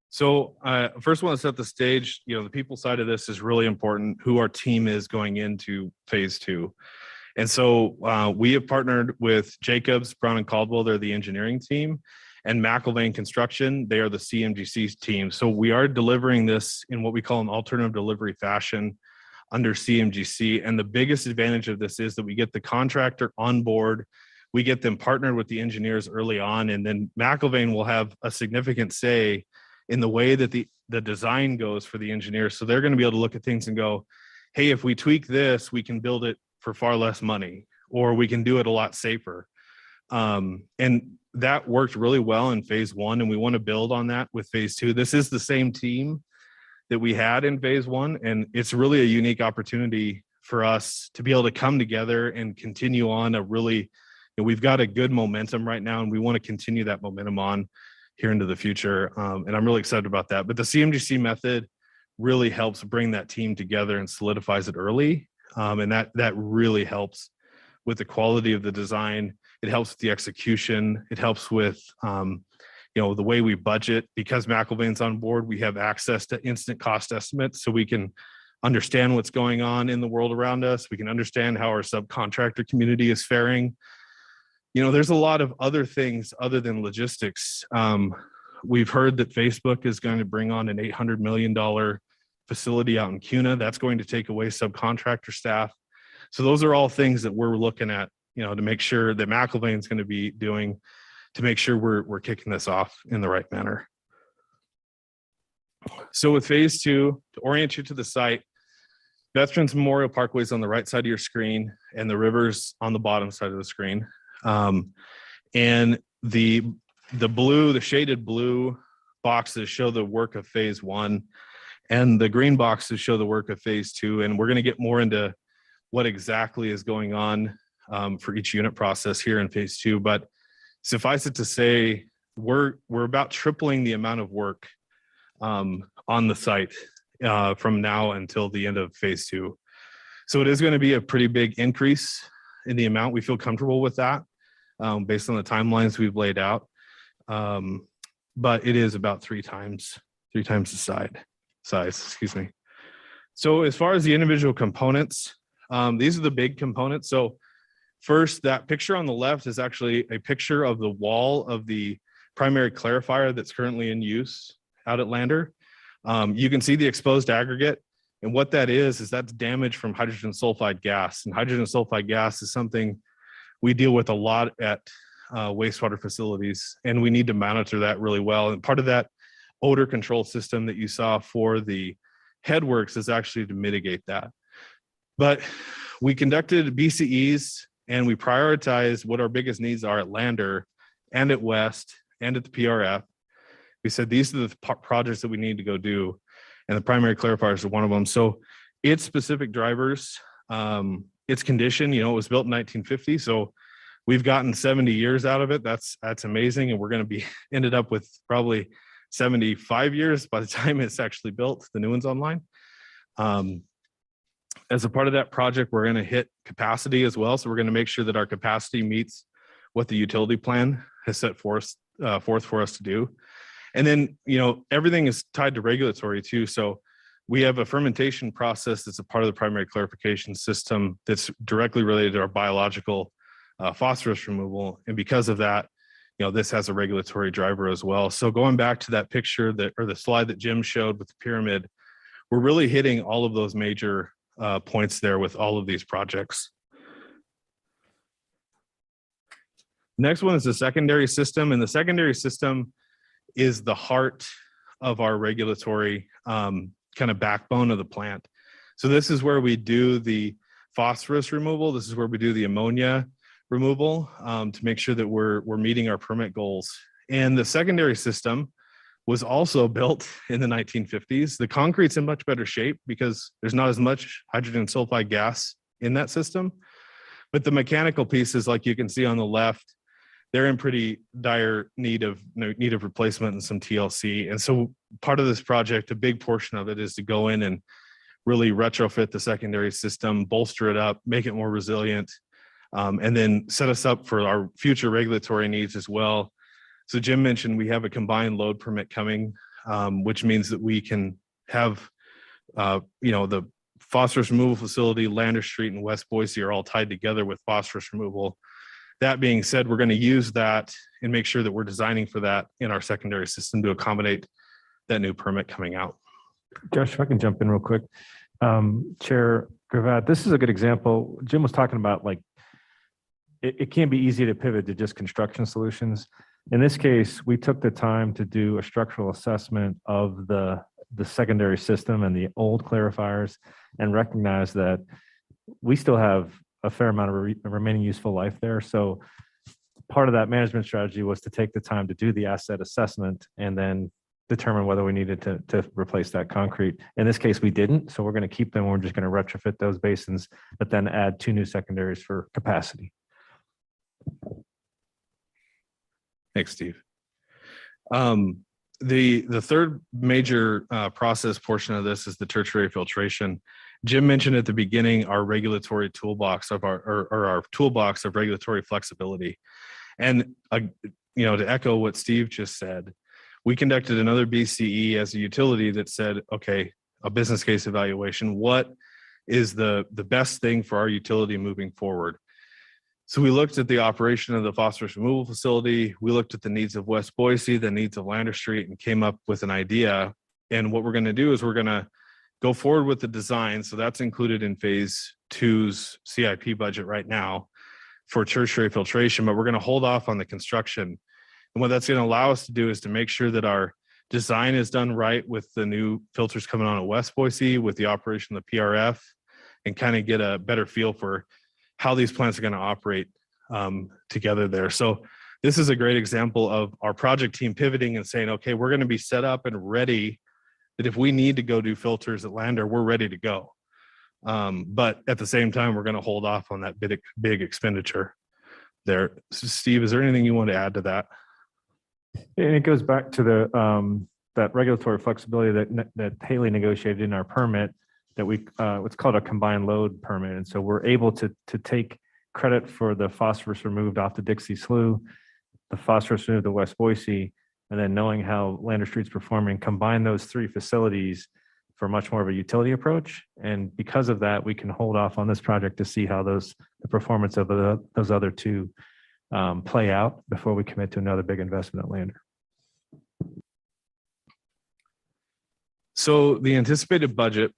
So first I want to set the stage. The people side of this is really important, who our team is going into phase 2. And so we have partnered with Jacobs, Brown and Caldwell. They're the engineering team, and McIlvain Construction. They are the CMGC team. So we are delivering this in what we call an alternative delivery fashion under CMGC. And the biggest advantage of this is that we get the contractor on board. We get them partnered with the engineers early on, and then McIlvain will have a significant say in the way that the design goes for the engineers. So they're going to be able to look at things and go, hey, if we tweak this, we can build it for far less money, or we can do it a lot safer. And that worked really well in phase 1, and we want to build on that with phase 2. This is the same team that we had in phase 1, and it's really a unique opportunity for us to be able to come together and continue on a really, we've got a good momentum right now, and we want to continue that momentum on here into the future. And I'm really excited about that. But the CMGC method really helps bring that team together and solidifies it early. And that really helps with the quality of the design. It helps with the execution. It helps with, the way we budget. Because McIlvain's on board, we have access to instant cost estimates, so we can understand what's going on in the world around us. We can understand how our subcontractor community is faring. There's a lot of other things other than logistics. We've heard that Facebook is going to bring on an $800 million facility out in CUNA. That's going to take away subcontractor staff. So those are all things that we're looking at, to make sure that McIlvain's going to be doing to make sure we're kicking this off in the right manner. So with phase 2, to orient you to the site, Veterans Memorial Parkway is on the right side of your screen, and the river's on the bottom side of the screen. And the shaded blue boxes show the work of phase 1, and the green boxes show the work of phase 2. And we're going to get more into what exactly is going on for each unit process here in phase 2. But suffice it to say, we're about tripling the amount of work on the site from now until the end of phase 2. So it is going to be a pretty big increase in the amount. We feel comfortable with that based on the timelines we've laid out. But it is about three times the size, excuse me. So as far as the individual components, these are the big components. So first, that picture on the left is actually a picture of the wall of the primary clarifier that's currently in use out at Lander. You can see the exposed aggregate. And what that is that's damage from hydrogen sulfide gas. And hydrogen sulfide gas is something we deal with a lot at wastewater facilities, and we need to monitor that really well. And part of that odor control system that you saw for the headworks is actually to mitigate that. But we conducted BCEs, and we prioritized what our biggest needs are at Lander and at West and at the PRF. We said these are the projects that we need to go do, and the primary clarifiers are one of them. So its specific drivers, its condition, it was built in 1950, so we've gotten 70 years out of it. That's amazing, and we're going to be ended up with probably 75 years by the time it's actually built, the new one's online. As a part of that project, we're going to hit capacity as well. So we're going to make sure that our capacity meets what the utility plan has set forth for us to do. And then, everything is tied to regulatory too. So we have a fermentation process that's a part of the primary clarification system that's directly related to our biological phosphorus removal. And because of that, this has a regulatory driver as well. So going back to that picture or the slide that Jim showed with the pyramid, we're really hitting all of those major points there with all of these projects. Next one is the secondary system, and the secondary system is the heart of our regulatory kind of backbone of the plant. So this is where we do the phosphorus removal. This is where we do the ammonia removal to make sure that we're meeting our permit goals. And the secondary system was also built in the 1950s. The concrete's in much better shape because there's not as much hydrogen sulfide gas in that system. But the mechanical pieces, like you can see on the left, they're in pretty dire need of replacement and some TLC. And so part of this project, a big portion of it, is to go in and really retrofit the secondary system, bolster it up, make it more resilient, and then set us up for our future regulatory needs as well. So Jim mentioned we have a combined load permit coming, which means that we can have, the phosphorus removal facility, Lander Street and West Boise are all tied together with phosphorus removal. That being said, we're going to use that and make sure that we're designing for that in our secondary system to accommodate that new permit coming out. Josh, if I can jump in real quick. Chair Gravatt, this is a good example. Jim was talking about it can be easy to pivot to just construction solutions. In this case, we took the time to do a structural assessment of the secondary system and the old clarifiers and recognize that we still have a fair amount of remaining useful life there. So part of that management strategy was to take the time to do the asset assessment and then determine whether we needed to replace that concrete. In this case, we didn't. So we're going to keep them. We're just going to retrofit those basins, but then add 2 new secondaries for capacity. Thanks, Steve. The third major process portion of this is the tertiary filtration. Jim mentioned at the beginning our regulatory toolbox of our toolbox of regulatory flexibility. And to echo what Steve just said, we conducted another BCE as a utility that said, okay, a business case evaluation, what is the best thing for our utility moving forward? So we looked at the operation of the phosphorus removal facility. We looked at the needs of West Boise, the needs of Lander Street, and came up with an idea. And what we're going to do is we're going to go forward with the design. So that's included in phase 2's CIP budget right now for tertiary filtration, but we're going to hold off on the construction. And what that's going to allow us to do is to make sure that our design is done right with the new filters coming on at West Boise, with the operation of the PRF, and kind of get a better feel for how these plants are going to operate together there. So this is a great example of our project team pivoting and saying, okay, we're going to be set up and ready that if we need to go do filters at Lander, we're ready to go. But at the same time, we're going to hold off on that big expenditure there. So Steve, is there anything you want to add to that? And it goes back to that regulatory flexibility that Haley negotiated in our permit that what's called a combined load permit. And so we're able to take credit for the phosphorus removed off the Dixie Slough, the phosphorus removed to West Boise, and then knowing how Lander Street's performing, combine those 3 facilities for much more of a utility approach. And because of that, we can hold off on this project to see how the performance of those other 2 play out before we commit to another big investment at Lander. So the anticipated budget,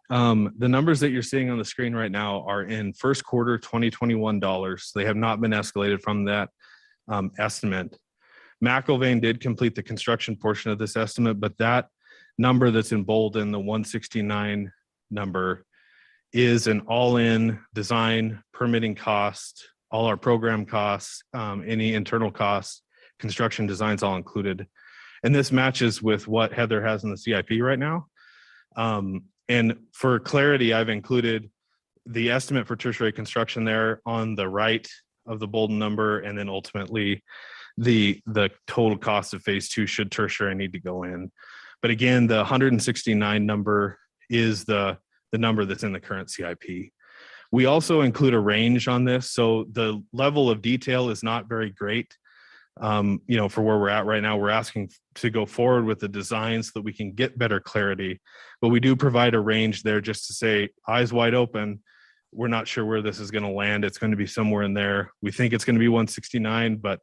the numbers that you're seeing on the screen right now are in first quarter 2021 dollars. They have not been escalated from that estimate. McIlvain did complete the construction portion of this estimate, but that number that's in bold in the 169 number is an all-in design, permitting cost, all our program costs, any internal costs, construction designs all included. And this matches with what Heather has in the CIP right now. And for clarity, I've included the estimate for tertiary construction there on the right of the bold number, and then ultimately the total cost of phase 2 should tertiary need to go in. But again, the 169 number is the the number that's in the current CIP. We also include a range on this, so the level of detail is not very great. For where we're at right now, we're asking to go forward with the design so that we can get better clarity, but we do provide a range there just to say, eyes wide open. We're not sure where this is going to land. It's going to be somewhere in there. We think it's going to be 169, but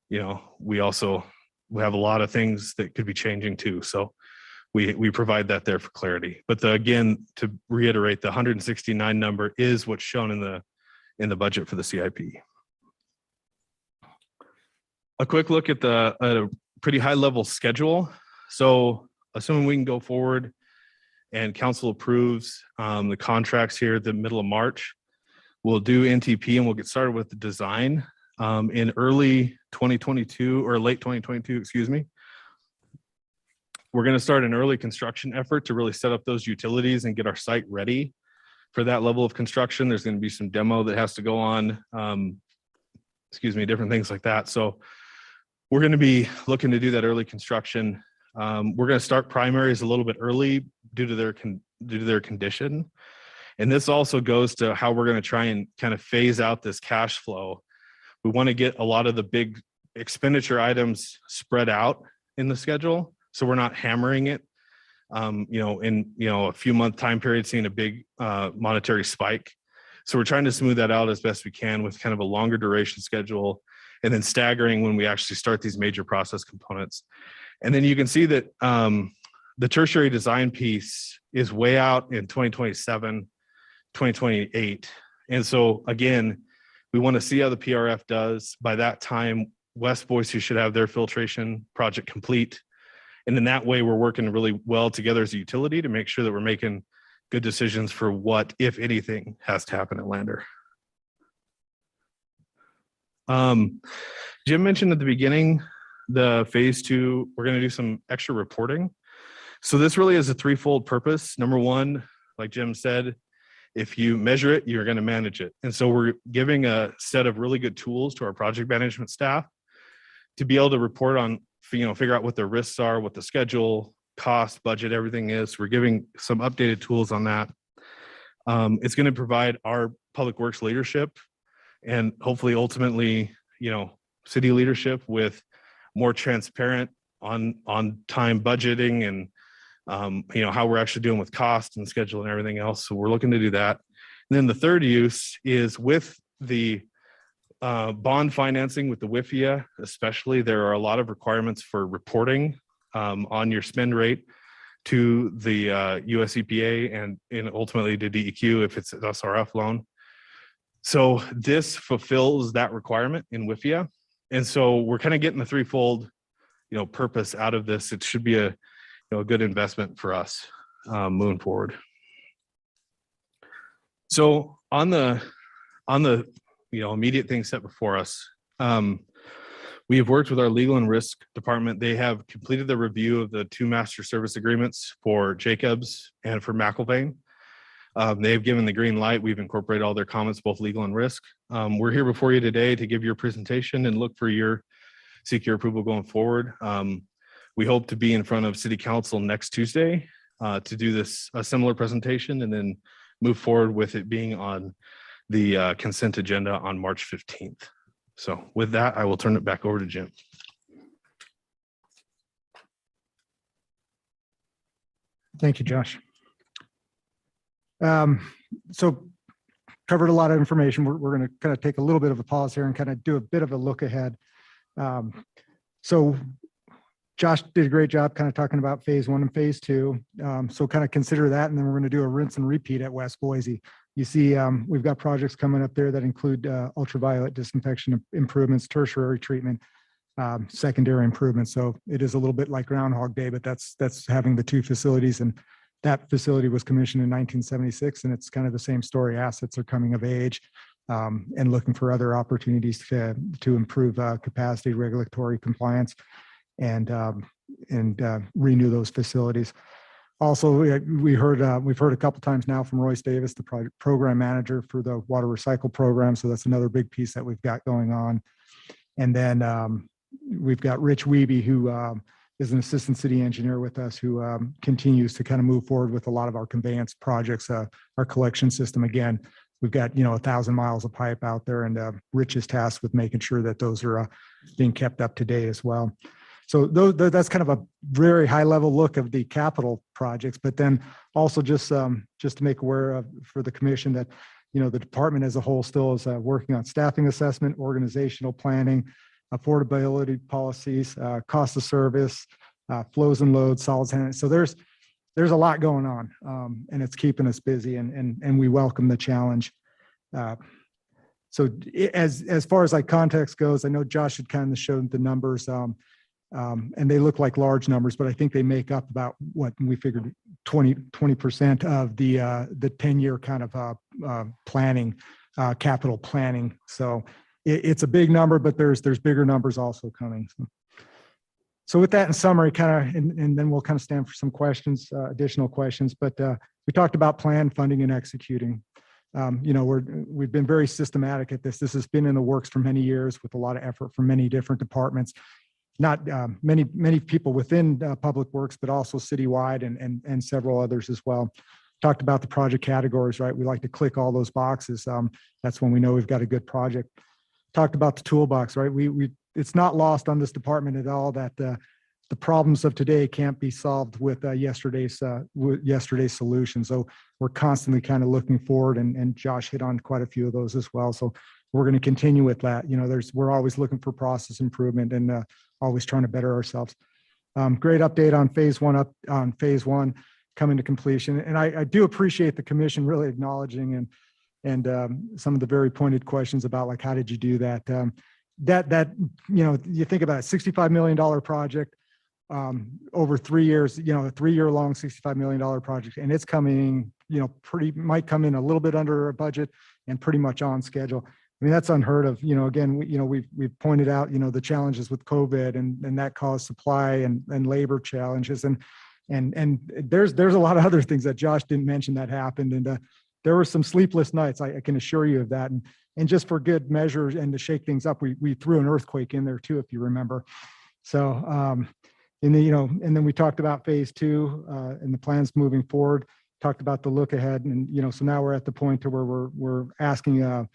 we have a lot of things that could be changing too. So we provide that there for clarity. But again, to reiterate, the 169 number is what's shown in the budget for the CIP. A quick look at a pretty high level schedule. So assuming we can go forward and council approves the contracts here at the middle of March, we'll do NTP and we'll get started with the design in early 2022 or late 2022, excuse me. We're going to start an early construction effort to really set up those utilities and get our site ready for that level of construction. There's going to be some demo that has to go on, different things like that. So we're going to be looking to do that early construction. We're going to start primaries a little bit early due to their condition. And this also goes to how we're going to try and kind of phase out this cash flow. We want to get a lot of the big expenditure items spread out in the schedule, so we're not hammering it, in a few month time period, seeing a big monetary spike. So we're trying to smooth that out as best we can with kind of a longer duration schedule, and then staggering when we actually start these major process components. And then you can see that the tertiary design piece is way out in 2027, 2028. And so again, we want to see how the PRF does. By that time, West Boise should have their filtration project complete. And in that way, we're working really well together as a utility to make sure that we're making good decisions for what, if anything, has to happen at Lander. Jim mentioned at the beginning, the phase 2, we're going to do some extra reporting. So this really is a threefold purpose. Number one, like Jim said, if you measure it, you're going to manage it. And so we're giving a set of really good tools to our project management staff to be able to report on, figure out what the risks are, what the schedule, cost, budget, everything is. We're giving some updated tools on that. It's going to provide our public works leadership and hopefully ultimately, city leadership with more transparent on time budgeting and how we're actually doing with cost and schedule and everything else. So we're looking to do that. And then the third use is with the bond financing with the WIFIA, especially, there are a lot of requirements for reporting on your spend rate to the US EPA and ultimately to DEQ if it's an SRF loan. So this fulfills that requirement in WIFIA. And so we're kind of getting the threefold, purpose out of this. It should be a good investment for us moving forward. So on the immediate things set before us, we have worked with our legal and risk department. They have completed the review of the 2 master service agreements for Jacobs and for McIlvain. They have given the green light. We've incorporated all their comments, both legal and risk. We're here before you today to give your presentation and seek your approval going forward. We hope to be in front of City Council next Tuesday to do a similar presentation and then move forward with it being on the consent agenda on March 15th. So with that, I will turn it back over to Jim. Thank you, Josh. So covered a lot of information. We're going to kind of take a little bit of a pause here and kind of do a bit of a look ahead. So Josh did a great job kind of talking about phase 1 and phase 2. So kind of consider that. And then we're going to do a rinse and repeat at West Boise. You see, we've got projects coming up there that include ultraviolet disinfection improvements, tertiary treatment, secondary improvements. So it is a little bit like Groundhog Day, but that's having the 2 facilities. And that facility was commissioned in 1976, and it's kind of the same story. Assets are coming of age and looking for other opportunities to improve capacity, regulatory compliance, and renew those facilities. Also, we've heard a couple times now from Royce Davis, the program manager for the water recycle program. So that's another big piece that we've got going on. And then we've got Rich Wiebe, who is an assistant city engineer with us who continues to kind of move forward with a lot of our conveyance projects, our collection system. Again, we've got, 1,000 miles of pipe out there, and Rich is tasked with making sure that those are being kept up to date as well. So that's kind of a very high level look of the capital projects, but then also just to make aware of for the commission that, the department as a whole still is working on staffing assessment, organizational planning, affordability policies, cost of service, flows and loads, solids handling. So there's a lot going on, and it's keeping us busy, and we welcome the challenge. So as far as like context goes, I know Josh had kind of showed the numbers, and they look like large numbers, but I think they make up about what we figured 20% of the 10-year kind of planning, capital planning. So it's a big number, but there's bigger numbers also coming. So with that in summary, kind of, and then we'll kind of stand for some questions, additional questions. But we talked about plan, funding, and executing. We've been very systematic at this. This has been in the works for many years with a lot of effort from many different departments. Not many people within Public Works, but also citywide and several others as well. Talked about the project categories, right? We like to click all those boxes. That's when we know we've got a good project. Talked about the toolbox, right? It's not lost on this department at all that the problems of today can't be solved with yesterday's solution. So we're constantly kind of looking forward, and Josh hit on quite a few of those as well. So we're going to continue with that. We're always looking for process improvement and always trying to better ourselves. Great update on phase one coming to completion. And I do appreciate the commission really acknowledging and some of the very pointed questions about like, how did you do that? You think about a $65 million project over 3 years, a 3-year long $65 million project, and it's coming, might come in a little bit under a budget and pretty much on schedule. I mean, that's unheard of. Again, we've pointed out, the challenges with COVID and that caused supply and labor challenges. And there's a lot of other things that Josh didn't mention that happened. And there were some sleepless nights. I can assure you of that. And just for good measure and to shake things up, we threw an earthquake in there too, if you remember. So, and then we talked about phase two and the plans moving forward, talked about the look ahead. And, so now we're at the point to where we're asking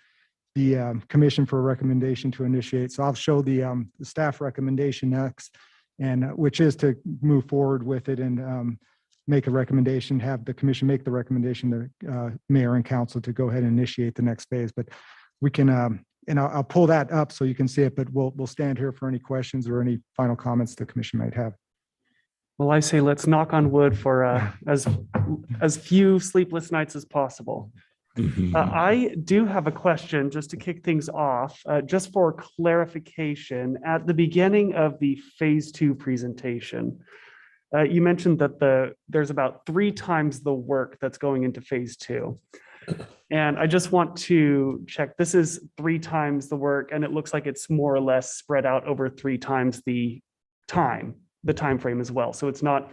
the commission for a recommendation to initiate. So I'll show the staff recommendation next, and which is to move forward with it and make a recommendation, have the commission make the recommendation to mayor and council to go ahead and initiate the next phase. But we can, and I'll pull that up so you can see it, but we'll stand here for any questions or any final comments the commission might have. Well, I say let's knock on wood for as few sleepless nights as possible. I do have a question just to kick things off, just for clarification. At the beginning of the phase two presentation, you mentioned that there's about 3 times the work that's going into phase two. And I just want to check, this is 3 times the work, and it looks like it's more or less spread out over 3 times the time frame as well. So it's not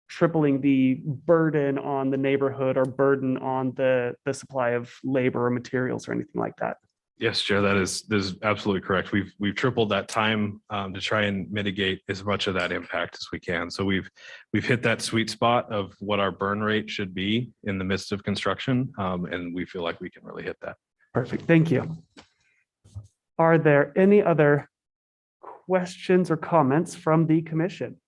tripling the burden on the neighborhood or burden on the supply of labor or materials or anything like that. Yes, Chair, that is absolutely correct. We've tripled that time to try and mitigate as much of that impact as we can. So we've hit that sweet spot of what our burn rate should be in the midst of construction, and we feel like we can really hit that. Perfect, thank you. Are there any other questions or comments from the commission?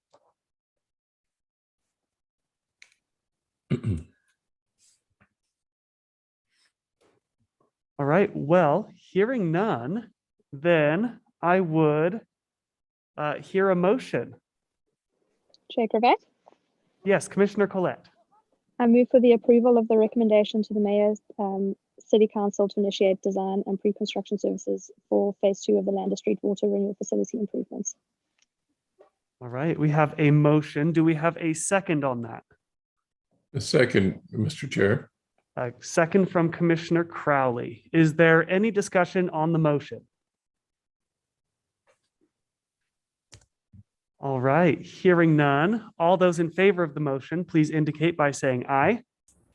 All right, well, hearing none, then I would hear a motion. Chair Cravat, Yes, Commissioner Collette. I move for the approval of the recommendation to the Mayor's City Council to initiate design and pre-construction services for phase 2 of the Lander Street Water Renewal Facility improvements. All right, we have a motion. Do we have a second on that? A second, Mr. Chair. A second from Commissioner Crowley. Is there any discussion on the motion? All right, hearing none. All those in favor of the motion, please indicate by saying aye.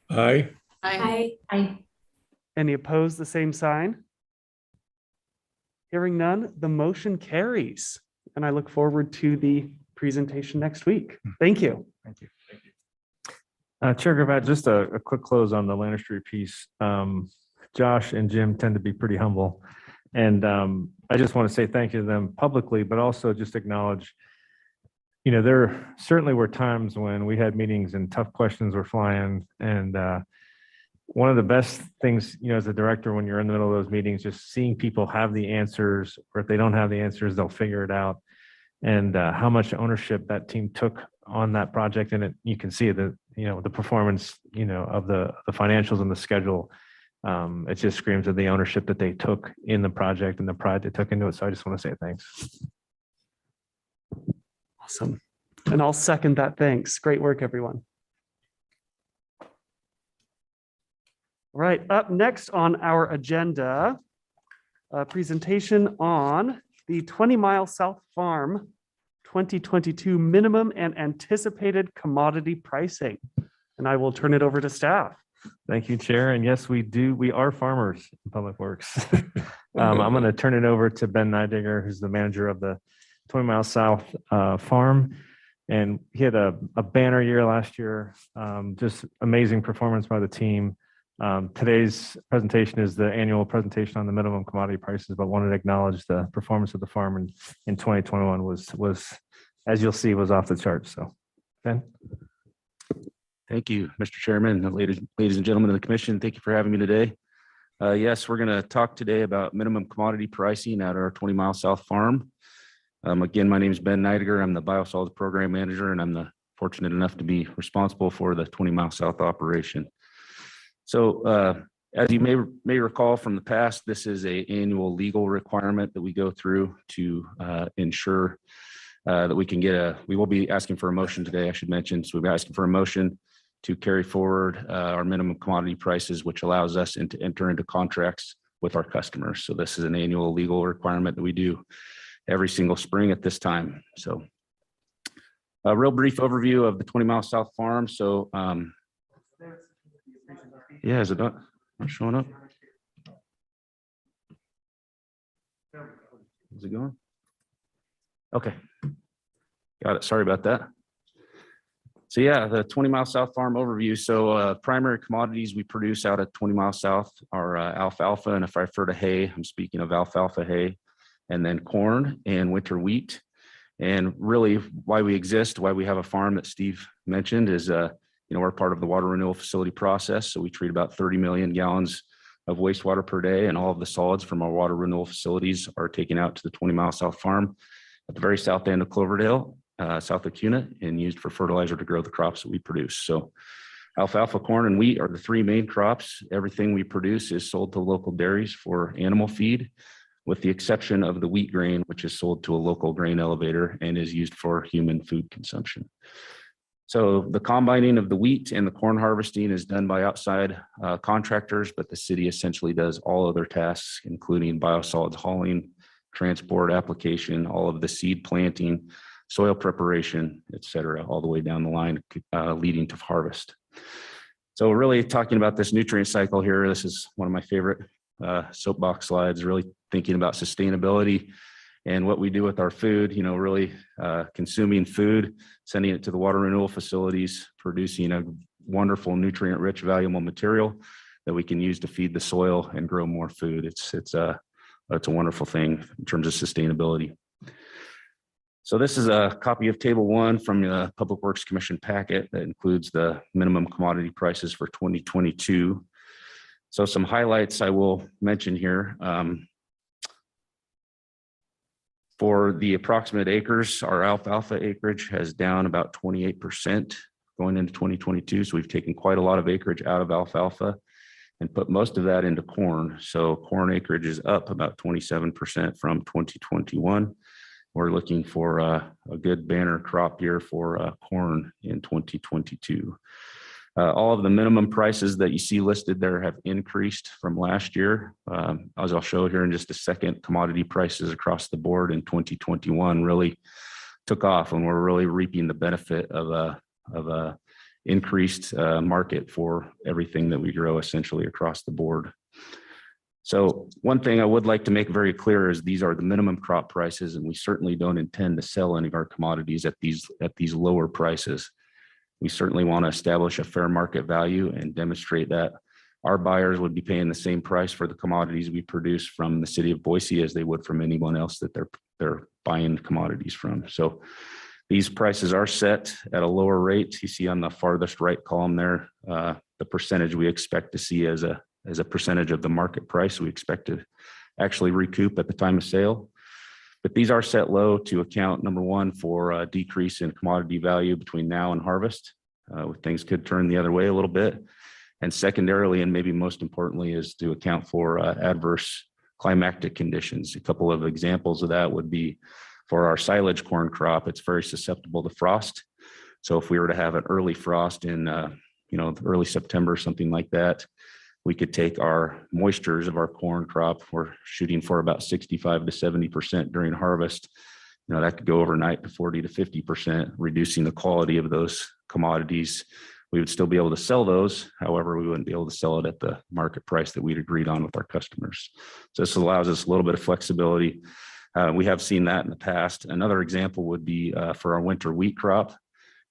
Aye. Aye. Any opposed, the same sign? Hearing none, the motion carries. And I look forward to the presentation next week. Thank you. Thank you. Chair Gravatt, just a quick close on the Lander Street piece. Josh and Jim tend to be pretty humble. And I just want to say thank you to them publicly, but also just acknowledge, there certainly were times when we had meetings and tough questions were flying. And one of the best things, as a director, when you're in the middle of those meetings, just seeing people have the answers, or if they don't have the answers, they'll figure it out. And how much ownership that team took on that project. And you can see the performance, of the financials and the schedule. It just screams of the ownership that they took in the project and the pride they took into it. So I just want to say thanks. Awesome. And I'll second that. Thanks. Great work, everyone. All right. Up next on our agenda, a presentation on the 20 Mile South Farm 2022 minimum and anticipated commodity pricing. And I will turn it over to staff. Thank you, Chair. And yes, we are farmers in Public Works. I'm going to turn it over to Ben Neidiger, who's the manager of the 20 Mile South Farm. And he had a banner year last year. Just amazing performance by the team. Today's presentation is the annual presentation on the minimum commodity prices, but wanted to acknowledge the performance of the farm in 2021 was, as you'll see, was off the charts. So, Ben. Thank you, Mr. Chairman, and ladies and gentlemen of the commission. Thank you for having me today. Yes, we're going to talk today about minimum commodity pricing at our 20 Mile South Farm. Again, my name is Ben Neidiger. I'm the Biosolids Program Manager, and I'm fortunate enough to be responsible for the 20 Mile South operation. So as you may recall from the past, this is an annual legal requirement that we go through to ensure that we will be asking for a motion today, I should mention. So we'll be asking for a motion to carry forward our minimum commodity prices, which allows us to enter into contracts with our customers. So this is an annual legal requirement that we do every single spring at this time. So a real brief overview of the 20 Mile South Farm. So yeah, is it not showing up? Is it going? Okay. Got it. Sorry about that. So yeah, the 20 Mile South Farm overview. So primary commodities we produce out at 20 Mile South are alfalfa. And if I refer to hay, I'm speaking of alfalfa hay, and then corn and winter wheat. And really why we exist, why we have a farm that Steve mentioned is, we're part of the water renewal facility process. So we treat about 30 million gallons of wastewater per day, and all of the solids from our water renewal facilities are taken out to the 20 Mile South Farm at the very south end of Cloverdale, south of Cuna, and used for fertilizer to grow the crops that we produce. So alfalfa, corn, and wheat are the three main crops. Everything we produce is sold to local dairies for animal feed, with the exception of the wheat grain, which is sold to a local grain elevator and is used for human food consumption. So the combining of the wheat and the corn harvesting is done by outside contractors, but the city essentially does all other tasks, including biosolids hauling, transport, application, all of the seed planting, soil preparation, et cetera, all the way down the line, leading to harvest. So we're really talking about this nutrient cycle here. This is one of my favorite soapbox slides, really thinking about sustainability and what we do with our food, really consuming food, sending it to the water renewal facilities, producing a wonderful nutrient-rich, valuable material that we can use to feed the soil and grow more food. It's a wonderful thing in terms of sustainability. So this is a copy of Table 1 from the Public Works Commission packet that includes the minimum commodity prices for 2022. So some highlights I will mention here. For the approximate acres, our alfalfa acreage has down about 28% going into 2022. So we've taken quite a lot of acreage out of alfalfa and put most of that into corn. So corn acreage is up about 27% from 2021. We're looking for a good banner crop year for corn in 2022. All of the minimum prices that you see listed there have increased from last year. As I'll show here in just a second, commodity prices across the board in 2021 really took off, and we're really reaping the benefit of a increased market for everything that we grow essentially across the board. So one thing I would like to make very clear is these are the minimum crop prices, and we certainly don't intend to sell any of our commodities at these lower prices. We certainly want to establish a fair market value and demonstrate that our buyers would be paying the same price for the commodities we produce from the city of Boise as they would from anyone else that they're buying commodities from. So these prices are set at a lower rate. You see on the farthest right column there, the percentage we expect to see as a percentage of the market price we expect to actually recoup at the time of sale. But these are set low to account, number one, for a decrease in commodity value between now and harvest. Things could turn the other way a little bit. And secondarily, and maybe most importantly, is to account for adverse climatic conditions. A couple of examples of that would be for our silage corn crop, it's very susceptible to frost. So if we were to have an early frost in early September, something like that, we could take our moistures of our corn crop. We're shooting for about 65 to 70% during harvest. That could go overnight to 40 to 50%, reducing the quality of those commodities. We would still be able to sell those. However, we wouldn't be able to sell it at the market price that we'd agreed on with our customers. So this allows us a little bit of flexibility. We have seen that in the past. Another example would be for our winter wheat crop.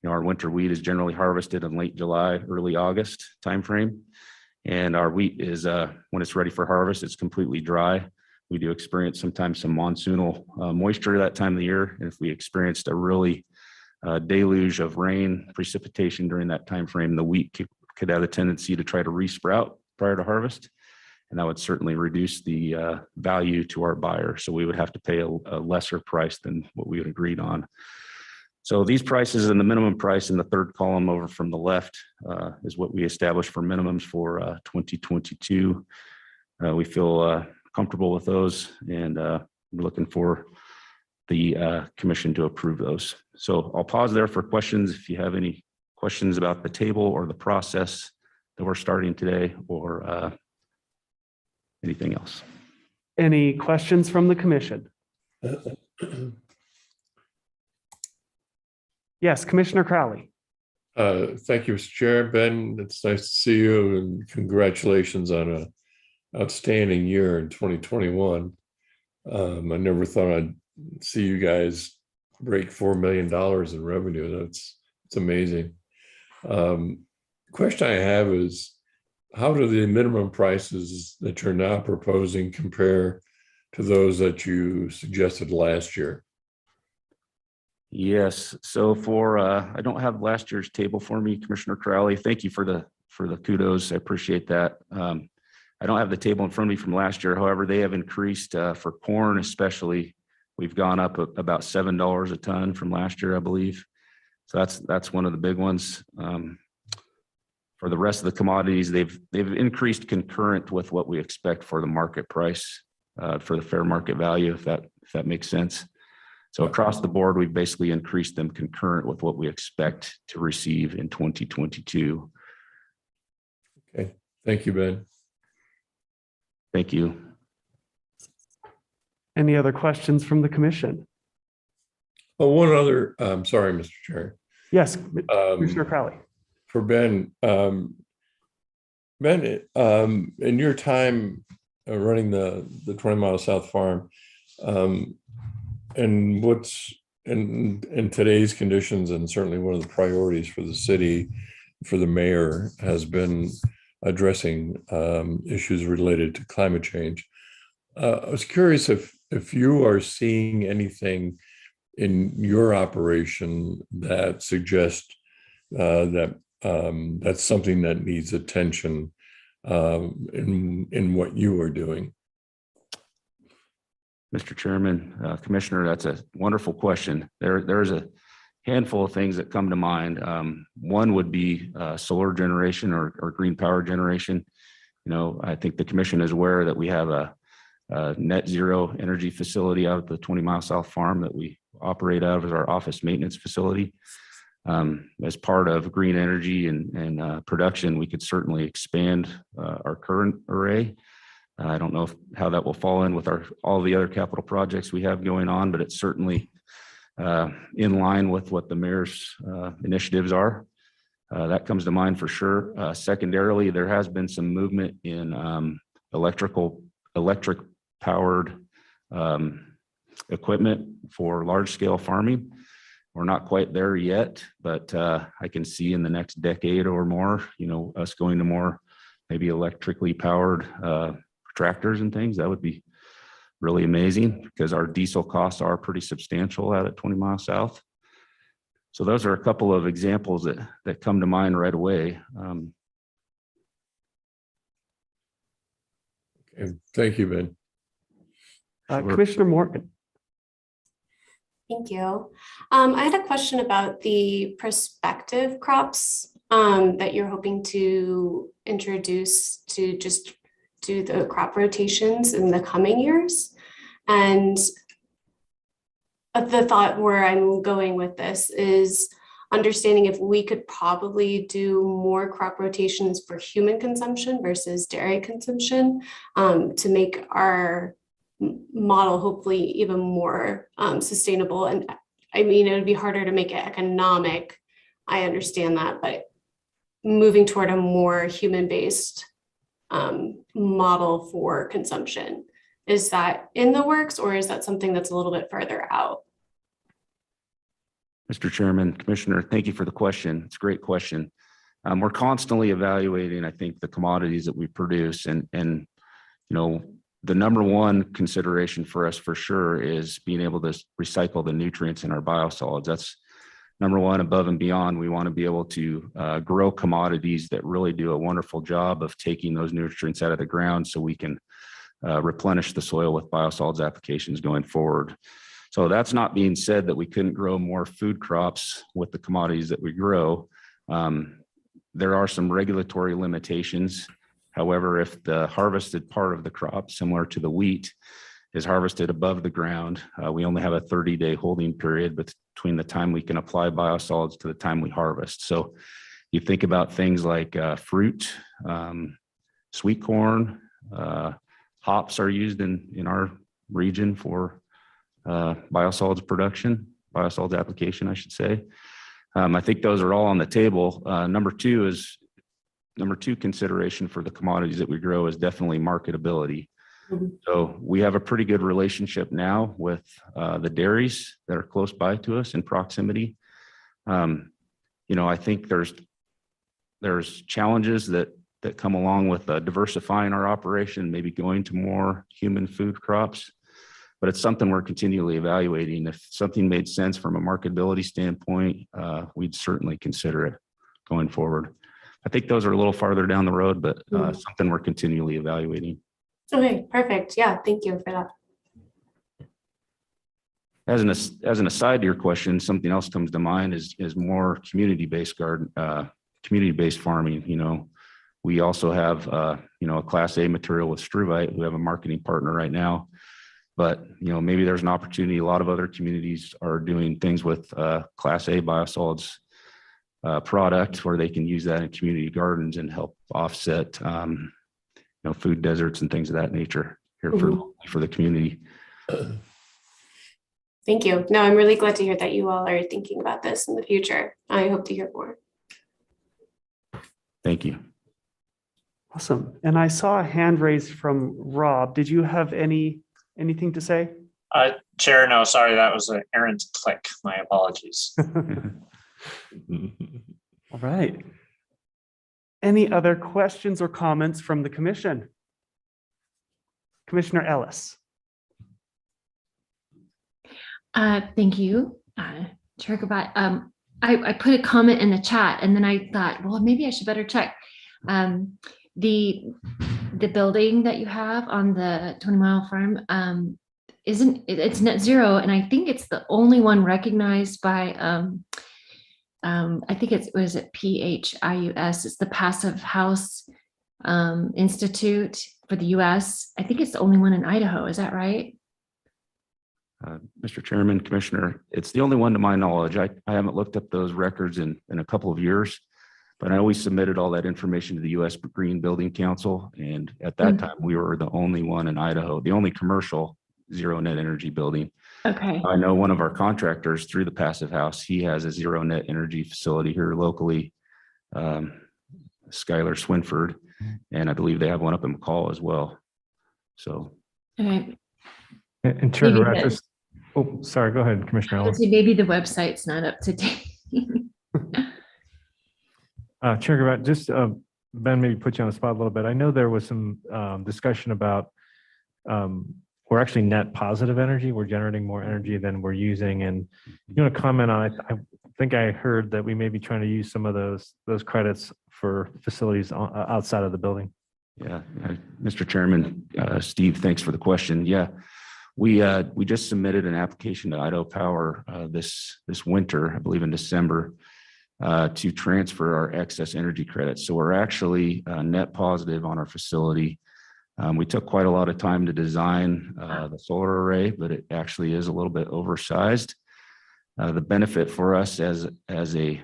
Our winter wheat is generally harvested in late July, early August timeframe. And our wheat is, when it's ready for harvest, it's completely dry. We do experience sometimes some monsoonal moisture that time of the year. And if we experienced a really deluge of rain, precipitation during that time frame, the wheat could have a tendency to try to resprout prior to harvest. And that would certainly reduce the value to our buyer. So we would have to pay a lesser price than what we had agreed on. So these prices and the minimum price in the third column over from the left is what we established for minimums for 2022. We feel comfortable with those, and we're looking for the commission to approve those. So I'll pause there for questions. If you have any questions about the table or the process that we're starting today, or anything else. Any questions from the commission? Yes, Commissioner Crowley. Thank you, Mr. Chair. Ben, it's nice to see you, and congratulations on an outstanding year in 2021. I never thought I'd see you guys break $4 million in revenue. It's amazing. Question I have is, how do the minimum prices that you're now proposing compare to those that you suggested last year? Yes. So for I don't have last year's table for me, Commissioner Crowley. Thank you for the kudos. I appreciate that. I don't have the table in front of me from last year. However, they have increased for corn, especially. We've gone up about $7 a ton from last year, I believe. So that's one of the big ones. For the rest of the commodities, they've increased concurrent with what we expect for the market price, for the fair market value, if that makes sense. So across the board, we've basically increased them concurrent with what we expect to receive in 2022. Okay, thank you, Ben. Thank you. Any other questions from the commission? Oh, one other, sorry, Mr. Chair. Yes, Commissioner Crowley. For Ben, Ben, in your time running the 20 Mile South Farm, and what's in today's conditions, and certainly one of the priorities for the city, for the mayor, has been addressing issues related to climate change. I was curious if you are seeing anything in your operation that suggests that that's something that needs attention in what you are doing. Mr. Chairman, Commissioner, that's a wonderful question. There's a handful of things that come to mind. One would be solar generation or green power generation. I think the commission is aware that we have a net zero energy facility out at the 20 Mile South Farm that we operate out of as our office maintenance facility. As part of green energy and production, we could certainly expand our current array. I don't know how that will fall in with all the other capital projects we have going on, but it's certainly in line with what the mayor's initiatives are. That comes to mind for sure. Secondarily, there has been some movement in electrical electric powered equipment for large scale farming. We're not quite there yet, but I can see in the next decade or more, us going to more maybe electrically powered tractors and things. That would be really amazing because our diesel costs are pretty substantial out at 20 miles south. So those are a couple of examples that come to mind right away. Okay, thank you, Ben. Sure. Commissioner Morgan. Thank you. I had a question about the prospective crops that you're hoping to introduce to just do the crop rotations in the coming years. And the thought where I'm going with this is understanding if we could probably do more crop rotations for human consumption versus dairy consumption to make our model hopefully even more sustainable. And I mean, it would be harder to make it economic. I understand that, but moving toward a more human-based model for consumption, is that in the works, or is that something that's a little bit further out? Mr. Chairman, Commissioner, thank you for the question. It's a great question. We're constantly evaluating, I think, the commodities that we produce, and the number one consideration for us for sure is being able to recycle the nutrients in our biosolids. That's number one. Above and beyond, we want to be able to grow commodities that really do a wonderful job of taking those nutrients out of the ground so we can replenish the soil with biosolids applications going forward. So that's not being said that we couldn't grow more food crops with the commodities that we grow. There are some regulatory limitations. However, if the harvested part of the crop, similar to the wheat, is harvested above the ground, we only have a 30-day holding period between the time we can apply biosolids to the time we harvest. So you think about things like fruit, sweet corn, hops are used in our region for biosolids production, biosolids application, I should say. I think those are all on the table. Number two consideration for the commodities that we grow is definitely marketability. Mm-hmm. So we have a pretty good relationship now with the dairies that are close by to us in proximity. I think there's challenges that come along with diversifying our operation, maybe going to more human food crops, but it's something we're continually evaluating. If something made sense from a marketability standpoint, we'd certainly consider it going forward. I think those are a little farther down the road, but something we're continually evaluating. Okay, perfect. Yeah, thank you for that. As an aside to your question, something else comes to mind is more community-based community-based farming. We also have a Class A material with Struvite. We have a marketing partner right now, but maybe there's an opportunity. A lot of other communities are doing things with Class A biosolids product where they can use that in community gardens and help offset food deserts and things of that nature here for the community. Thank you. No, I'm really glad to hear that you all are thinking about this in the future. I hope to hear more. Thank you. Awesome. And I saw a hand raised from Rob. Did you have anything to say? Chair, no, sorry, that was an errant click. My apologies. All right. Any other questions or comments from the commission? Commissioner Ellis. Thank you, Chair Gabat. I put a comment in the chat and then I thought, well, maybe I should better check. The building that you have on the 20-mile farm, it's net zero, and I think it's the only one recognized by I think was it PHIUS. It's the Passive House Institute for the US. I think it's the only one in Idaho. Is that right? Mr. Chairman, Commissioner, it's the only one to my knowledge. I haven't looked up those records in a couple of years, but I always submitted all that information to the US Green Building Council. And at that time, we were the only one in Idaho, the only commercial zero net energy building. Okay. I know one of our contractors through the Passive House, he has a zero net energy facility here locally, Skylar Swinford, and I believe they have one up in McCall as well. So Okay. And Chair Maybe Gavat, the- just, oh, sorry, go ahead, Commissioner I Eller. would say maybe the website's not up to date. Chair Gavat, just, Ben, maybe put you on the spot a little bit. I know there was some discussion about we're actually net positive energy. We're generating more energy than we're using. And you want to comment on it? I think I heard that we may be trying to use some of those credits for facilities outside of the building. yeah, Mr. Chairman, Steve, thanks for the question. Yeah, we just submitted an application to Idaho Power this winter, I believe in December, to transfer our excess energy credits. So we're actually net positive on our facility. We took quite a lot of time to design the solar array, but it actually is a little bit oversized. The benefit for us as a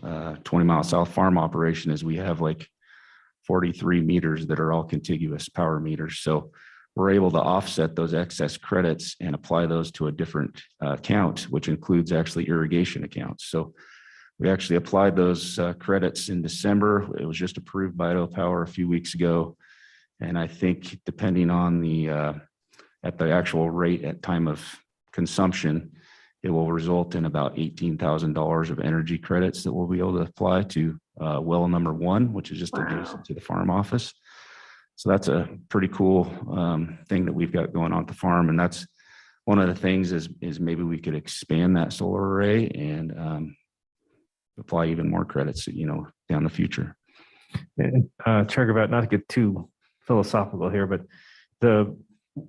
20-mile south farm operation is we have like 43 meters that are all contiguous power meters. So we're able to offset those excess credits and apply those to a different account, which includes actually irrigation accounts. So we actually applied those credits in December. It was just approved by Idaho Power a few weeks ago. And I think depending on at the actual rate at time of consumption, it will result in about $18,000 of energy credits that we'll be able to apply to well number 1, which is just adjacent to the farm office. So that's a pretty cool thing that we've got going on at the farm. And that's one of the things is maybe we could expand that solar array and apply even more credits, down the future. And Chair Gavat, not to get too philosophical here, but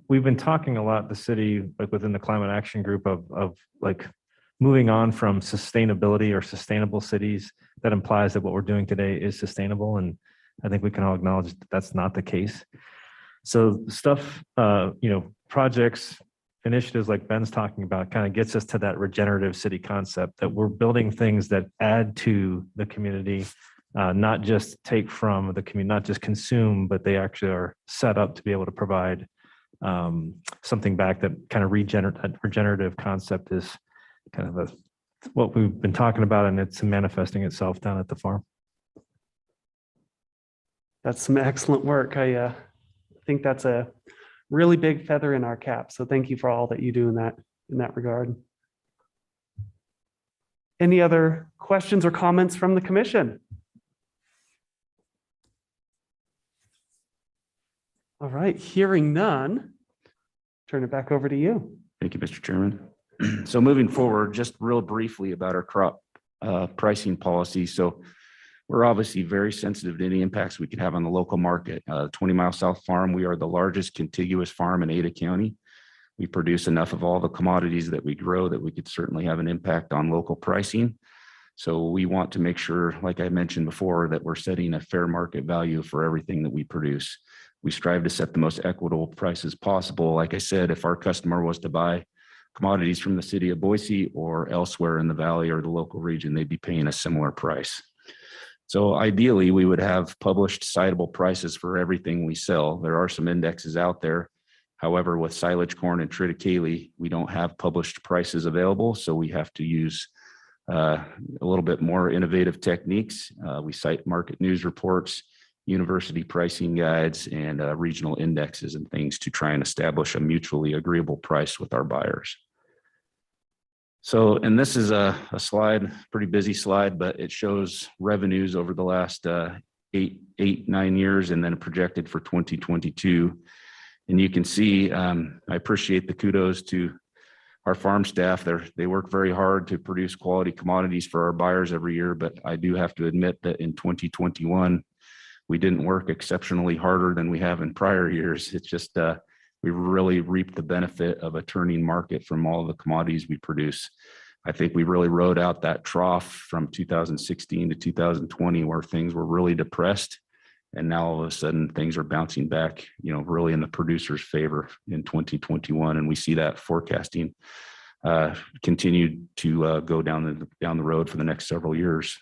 we've been talking a lot, the city, like within the climate action group of like moving on from sustainability or sustainable cities. That implies that what we're doing today is sustainable. And I think we can all acknowledge that that's not the case. So stuff, projects, initiatives like Ben's talking about kind of gets us to that regenerative city concept that we're building things that add to the community, not just take from the community, not just consume, but they actually are set up to be able to provide something back. That kind of regenerative concept is kind of what we've been talking about, and it's manifesting itself down at the farm. That's some excellent work. I think that's a really big feather in our cap. So thank you for all that you do in that regard. Any other questions or comments from the commission? All right, hearing none, turn it back over to you. Thank you, Mr. Chairman. So moving forward, just real briefly about our crop pricing policy. So we're obviously very sensitive to any impacts we could have on the local market. 20-mile South Farm, we are the largest contiguous farm in Ada County. We produce enough of all the commodities that we grow that we could certainly have an impact on local pricing. So we want to make sure, like I mentioned before, that we're setting a fair market value for everything that we produce. We strive to set the most equitable prices possible. Like I said, if our customer was to buy commodities from the city of Boise or elsewhere in the valley or the local region, they'd be paying a similar price. So ideally, we would have published citable prices for everything we sell. There are some indexes out there. However, with silage corn and triticale, we don't have published prices available. So we have to use a little bit more innovative techniques. We cite market news reports, university pricing guides, and regional indexes and things to try and establish a mutually agreeable price with our buyers. So, and this is a slide, pretty busy slide, but it shows revenues over the last 9 years and then projected for 2022. And you can see, I appreciate the kudos to our farm staff. They work very hard to produce quality commodities for our buyers every year, but I do have to admit that in 2021, we didn't work exceptionally harder than we have in prior years. It's just, we really reaped the benefit of a turning market from all the commodities we produce. I think we really rode out that trough from 2016 to 2020 where things were really depressed. And now all of a sudden things are bouncing back, really in the producer's favor in 2021. And we see that forecasting continue to go down the road for the next several years.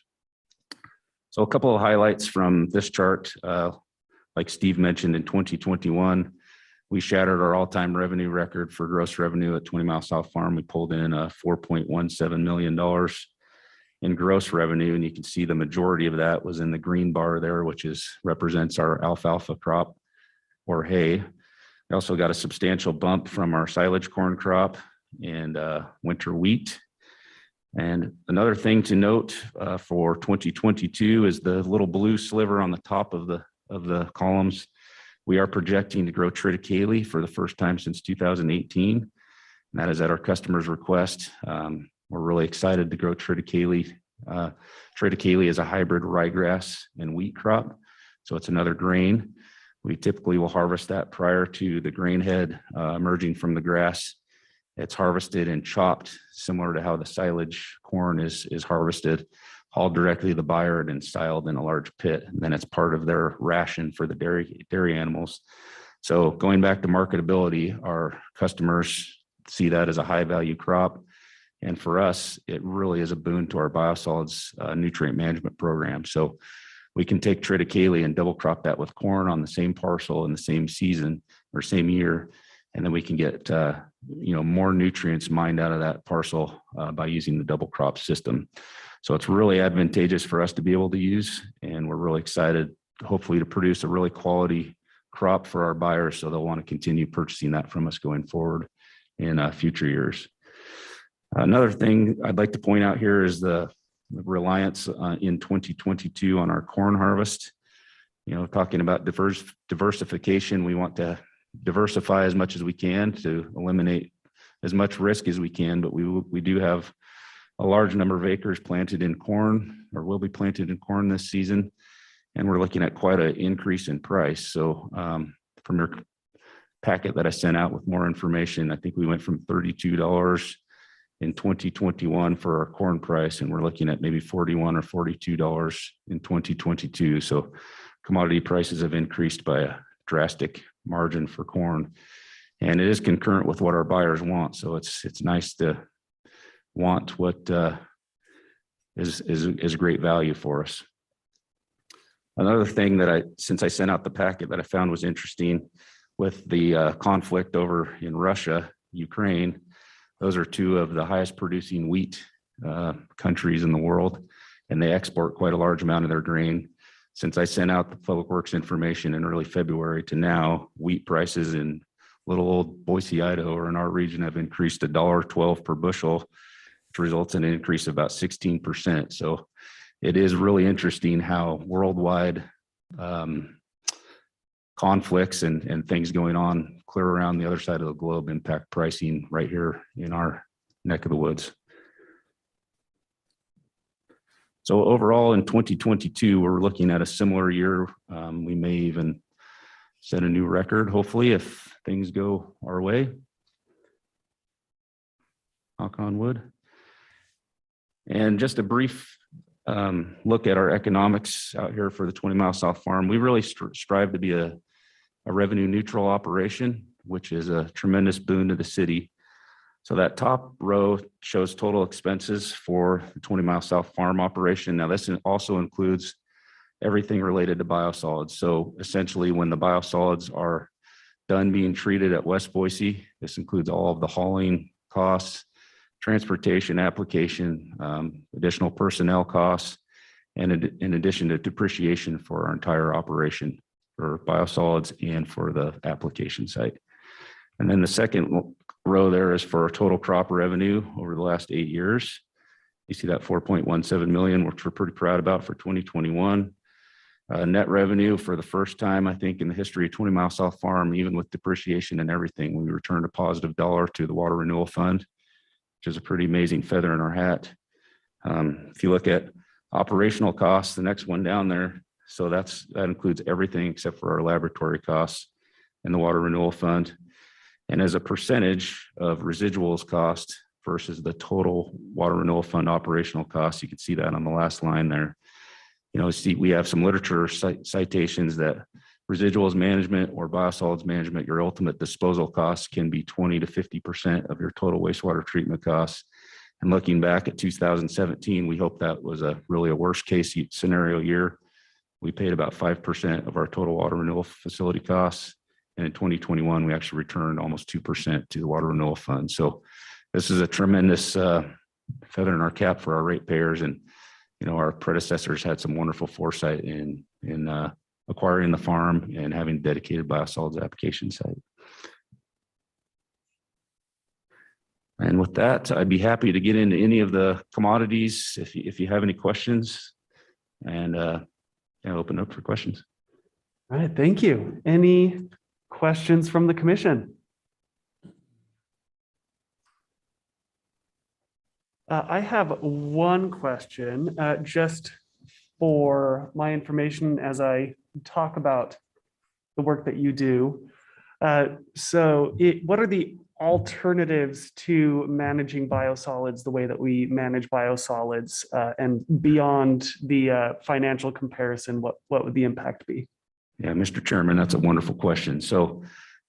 So a couple of highlights from this chart, like Steve mentioned, in 2021, we shattered our all-time revenue record for gross revenue at 20-mile South Farm. We pulled in $4.17 million in gross revenue, and you can see the majority of that was in the green bar there, which represents our alfalfa crop or hay. We also got a substantial bump from our silage corn crop and winter wheat. And another thing to note for 2022 is the little blue sliver on the top of the columns. We are projecting to grow triticale for the first time since 2018. And that is at our customer's request. We're really excited to grow triticale. Triticale is a hybrid ryegrass and wheat crop. So it's another grain. We typically will harvest that prior to the grain head emerging from the grass. It's harvested and chopped, similar to how the silage corn is harvested, hauled directly to the buyer and styled in a large pit. And then it's part of their ration for the dairy animals. So going back to marketability, our customers see that as a high value crop. And for us, it really is a boon to our biosolids nutrient management program. So we can take triticale and double crop that with corn on the same parcel in the same season or same year. And then we can get more nutrients mined out of that parcel by using the double crop system. So it's really advantageous for us to be able to use, and we're really excited, hopefully, to produce a really quality crop for our buyers, so they'll want to continue purchasing that from us going forward in future years. Another thing I'd like to point out here is the reliance in 2022 on our corn harvest. Talking about diversification, we want to diversify as much as we can to eliminate as much risk as we can, but we do have a large number of acres planted in corn, or will be planted in corn this season, and we're looking at quite an increase in price. So from your packet that I sent out with more information, I think we went from $32 in 2021 for our corn price, and we're looking at maybe $41 or $42 in 2022. So commodity prices have increased by a drastic margin for corn, and it is concurrent with what our buyers want. So it's nice to want what is great value for us. Another thing that since I sent out the packet, that I found was interesting with the conflict over in Russia, Ukraine. Those are two of the highest producing wheat countries in the world, and they export quite a large amount of their grain. Since I sent out the Public Works information in early February to now, wheat prices in little old Boise, Idaho, or in our region, have increased $1.12 per bushel, which results in an increase of about 16%. So it is really interesting how worldwide conflicts and things going on clear around the other side of the globe impact pricing right here in our neck of the woods. So overall in 2022, we're looking at a similar year. We may even set a new record, hopefully, if things go our way. Knock on wood. And just a brief look at our economics out here for the 20 Mile South Farm. We really strive to be a revenue neutral operation, which is a tremendous boon to the city. So that top row shows total expenses for the 20 Mile South Farm operation. Now this also includes everything related to biosolids. So essentially when the biosolids are done being treated at West Boise, this includes all of the hauling costs, transportation, application, additional personnel costs, and in addition to depreciation for our entire operation for biosolids and for the application site. And then the second row there is for our total crop revenue over the last 8 years. You see that 4.17 million, which we're pretty proud about for 2021. Net revenue for the first time, I think, in the history of 20 Mile South Farm, even with depreciation and everything, we returned a positive $1 to the Water Renewal Fund, which is a pretty amazing feather in our hat. If you look at operational costs, the next one down there, so that includes everything except for our laboratory costs and the Water Renewal Fund. And as a percentage of residuals cost versus the total Water Renewal Fund operational costs, you can see that on the last line there. See, we have some literature citations that residuals management or biosolids management, your ultimate disposal costs can be 20 to 50% of your total wastewater treatment costs. And looking back at 2017, we hope that was really a worst case scenario year. We paid about 5% of our total water renewal facility costs. And in 2021, we actually returned almost 2% to the Water Renewal Fund. So this is a tremendous feather in our cap for our ratepayers. And, our predecessors had some wonderful foresight in acquiring the farm and having a dedicated biosolids application site. And with that, I'd be happy to get into any of the commodities if you have any questions, and open up for questions. All right, thank you. Any questions from the commission? I have one question, just for my information as I talk about the work that you do. What are the alternatives to managing biosolids the way that we manage biosolids, and beyond the financial comparison, what would the impact be? Yeah, Mr. Chairman, that's a wonderful question. So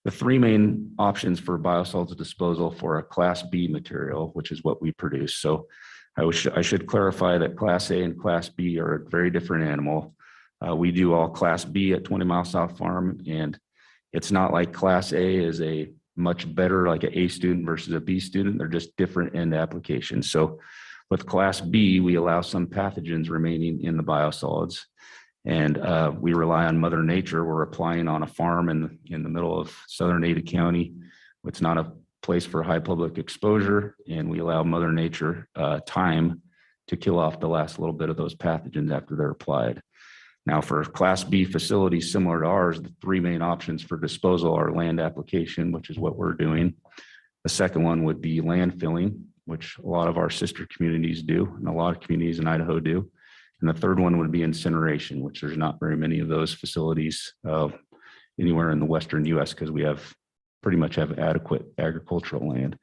the three main options for biosolids disposal for a Class B material, which is what we produce. So I should clarify that Class A and Class B are a very different animal. We do all Class B at 20 Mile South Farm, and it's not like Class A is a much better, like an A student versus a B student. They're just different end applications. So with Class B, we allow some pathogens remaining in the biosolids, and we rely on Mother Nature. We're applying on a farm in the middle of southern Ada County. It's not a place for high public exposure, and we allow Mother Nature time to kill off the last little bit of those pathogens after they're applied. Now, for Class B facilities similar to ours, the three main options for disposal are land application, which is what we're doing. The second one would be landfilling, which a lot of our sister communities do, and a lot of communities in Idaho do. And the third one would be incineration, which there's not very many of those facilities anywhere in the Western US, because we pretty much have adequate agricultural land.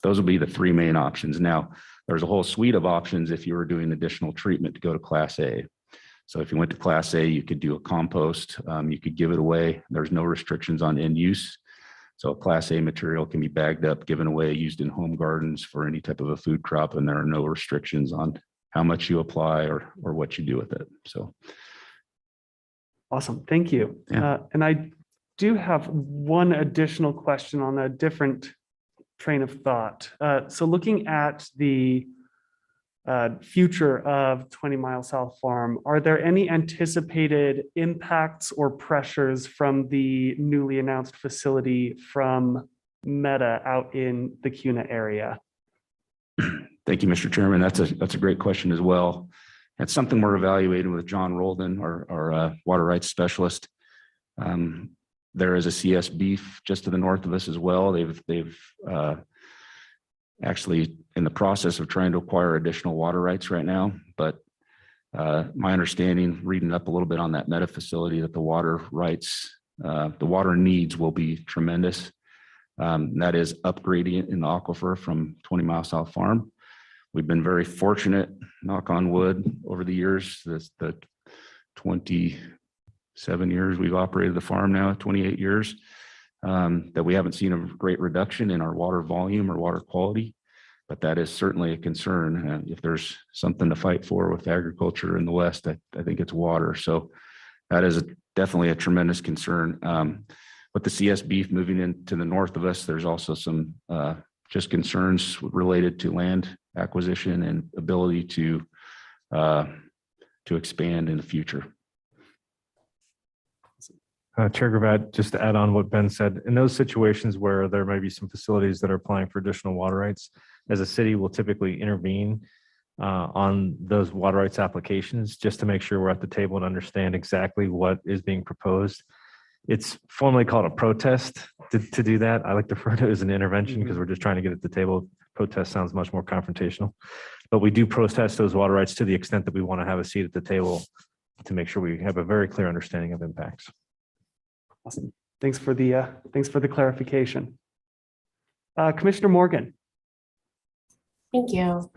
Those will be the three main options. Now, there's a whole suite of options if you were doing additional treatment to go to Class A. So if you went to Class A, you could do a compost, you could give it away. There's no restrictions on end use. So a Class A material can be bagged up, given away, used in home gardens for any type of a food crop, and there are no restrictions on how much you apply or what you do with it. So. Awesome, thank you. Yeah. And I do have one additional question on a different train of thought. So looking at the future of 20 Mile South Farm, are there any anticipated impacts or pressures from the newly announced facility from Meta out in the Kuna area? Thank you, Mr. Chairman. That's a great question as well. It's something we're evaluating with John Roldan, our water rights specialist. There is a CS Beef just to the north of us as well. They've actually in the process of trying to acquire additional water rights right now. But my understanding, reading up a little bit on that Meta facility, that the water rights, the water needs will be tremendous. That is upgrading in the aquifer from 20 Mile South Farm. We've been very fortunate, knock on wood, over the years, the 27 years we've operated the farm now, 28 years, that we haven't seen a great reduction in our water volume or water quality, but that is certainly a concern. If there's something to fight for with agriculture in the West, I think it's water. So that is definitely a tremendous concern. With the CS Beef moving into the north of us, there's also some just concerns related to land acquisition and ability to expand in the future. Chair Gravatt, just to add on what Ben said, in those situations where there may be some facilities that are applying for additional water rights, as a city will typically intervene on those water rights applications just to make sure we're at the table and understand exactly what is being proposed. It's formally called a protest to do that. I like to refer to it as an intervention because we're just trying to get at the table. Protest sounds much more confrontational, but we do protest those water rights to the extent that we want to have a seat at the table to make sure we have a very clear understanding of impacts. Awesome. Thanks for the clarification. Commissioner Morgan. Thank you.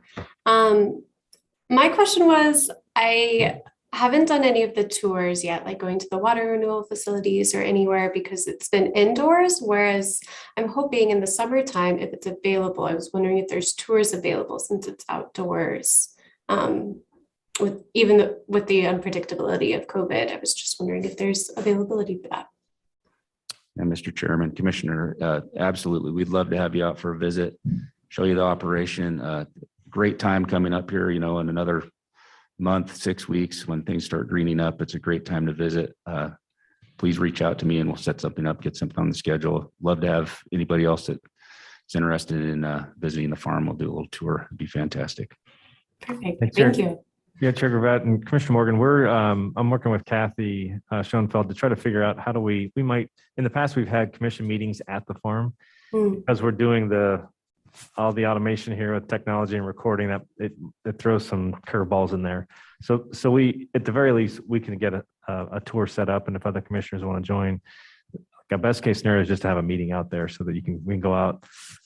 My question was, I haven't done any of the tours yet, like going to the water renewal facilities or anywhere, because it's been indoors, whereas I'm hoping in the summertime, if it's available, I was wondering if there's tours available since it's outdoors. With the unpredictability of COVID, I was just wondering if there's availability for that. And Mr. Chairman, Commissioner, absolutely. We'd love to have you out for a visit, show you the operation. Great time coming up here, in another month, 6 weeks, when things start greening up. It's a great time to visit. Please reach out to me and we'll set something up, get something on the schedule. Love to have anybody else that is interested in visiting the farm, we'll do a little tour. It'd be fantastic. Perfect. Thanks, Chair. Thank you. Yeah, Chair Gravatt and Commissioner Morgan, I'm working with Kathy Schoenfeld to try to figure out how do we might, in the past, we've had commission meetings at the farm because we're doing all the automation here with technology and recording that it throws some curveballs in there. So we, at the very least, we can get a tour set up, and if other commissioners want to join, a best case scenario is just to have a meeting out there so that we can go out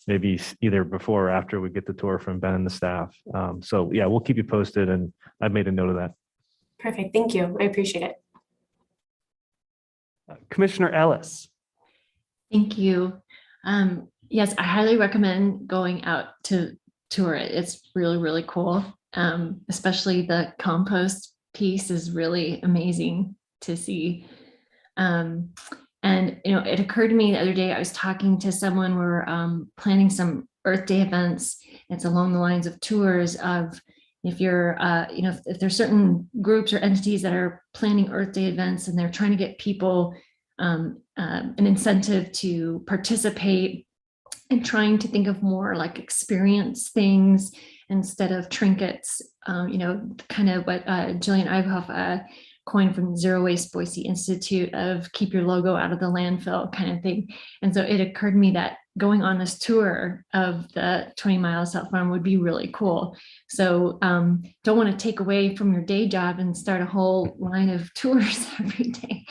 maybe either before or after we get the tour from Ben and the staff. So yeah, we'll keep you posted, and I've made a note of that. Perfect. Thank you. I appreciate it. Commissioner Ellis. Thank you. Yes, I highly recommend going out to tour it. It's really, really cool. Especially the compost piece is really amazing to see. And, it occurred to me the other day, I was talking to someone, we're planning some Earth Day events. It's along the lines of tours of if you're, if there's certain groups or entities that are planning Earth Day events and they're trying to get people an incentive to participate and trying to think of more like experience things instead of trinkets, kind of what Jillian Eichhoff coined from Zero Waste Boise Institute of keep your logo out of the landfill kind of thing. And so it occurred to me that going on this tour of the 20 Mile South Farm would be really cool. So don't want to take away from your day job and start a whole line of tours every day.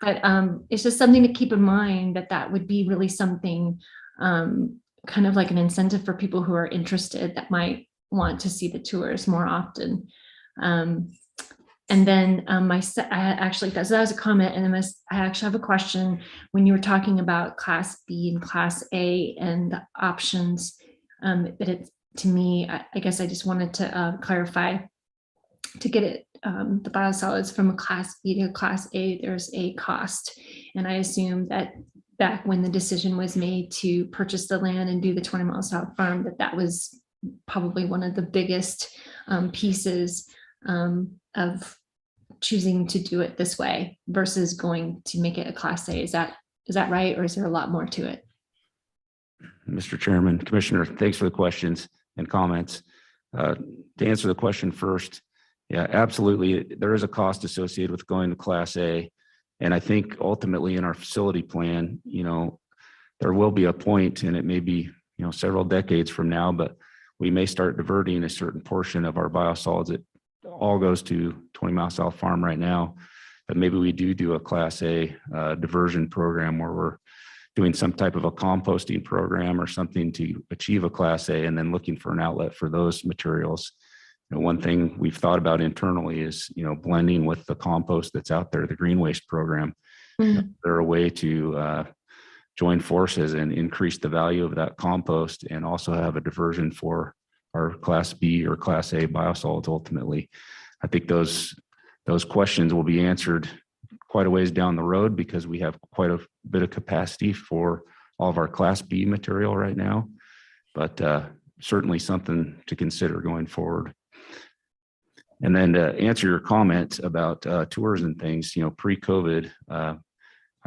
But it's just something to keep in mind that would be really something kind of like an incentive for people who are interested that might want to see the tours more often. And then that was a comment, and I actually have a question. When you were talking about Class B and Class A and the options, to me, I guess I just wanted to clarify, to get it, the biosolids from a Class B to a Class A, there's a cost. And I assume that back when the decision was made to purchase the land and do the 20 Mile South Farm, that was probably one of the biggest pieces of choosing to do it this way versus going to make it a Class A. Is that right? Or is there a lot more to it? Mr. Chairman, Commissioner, thanks for the questions and comments. To answer the question first, yeah, absolutely. There is a cost associated with going to Class A. And I think ultimately in our facility plan, there will be a point, and it may be, several decades from now, but we may start diverting a certain portion of our biosolids. It all goes to 20 Mile South Farm right now, but maybe we do a Class A diversion program where we're doing some type of a composting program or something to achieve a Class A, and then looking for an outlet for those materials. One thing we've thought about internally is, blending with the compost that's out there, the green waste program. Mm-hmm. They're a way to join forces and increase the value of that compost, and also have a diversion for our Class B or Class A biosolids. Ultimately, I think those questions will be answered quite a ways down the road, because we have quite a bit of capacity for all of our Class B material right now, but certainly something to consider going forward. And then to answer your comment about tours and things, pre-COVID,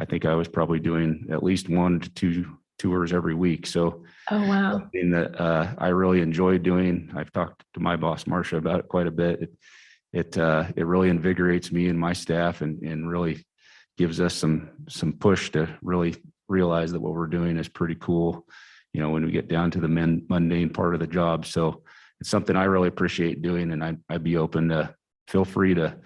I think I was probably doing at least 1 to 2 tours every week. So, oh wow, something that I really enjoy doing. I've talked to my boss Marcia about it quite a bit. It really invigorates me and my staff, and really gives us some push to really realize that what we're doing is pretty cool. When we get down to the mundane part of the job. So it's something I really appreciate doing, and I'd be open to, feel free to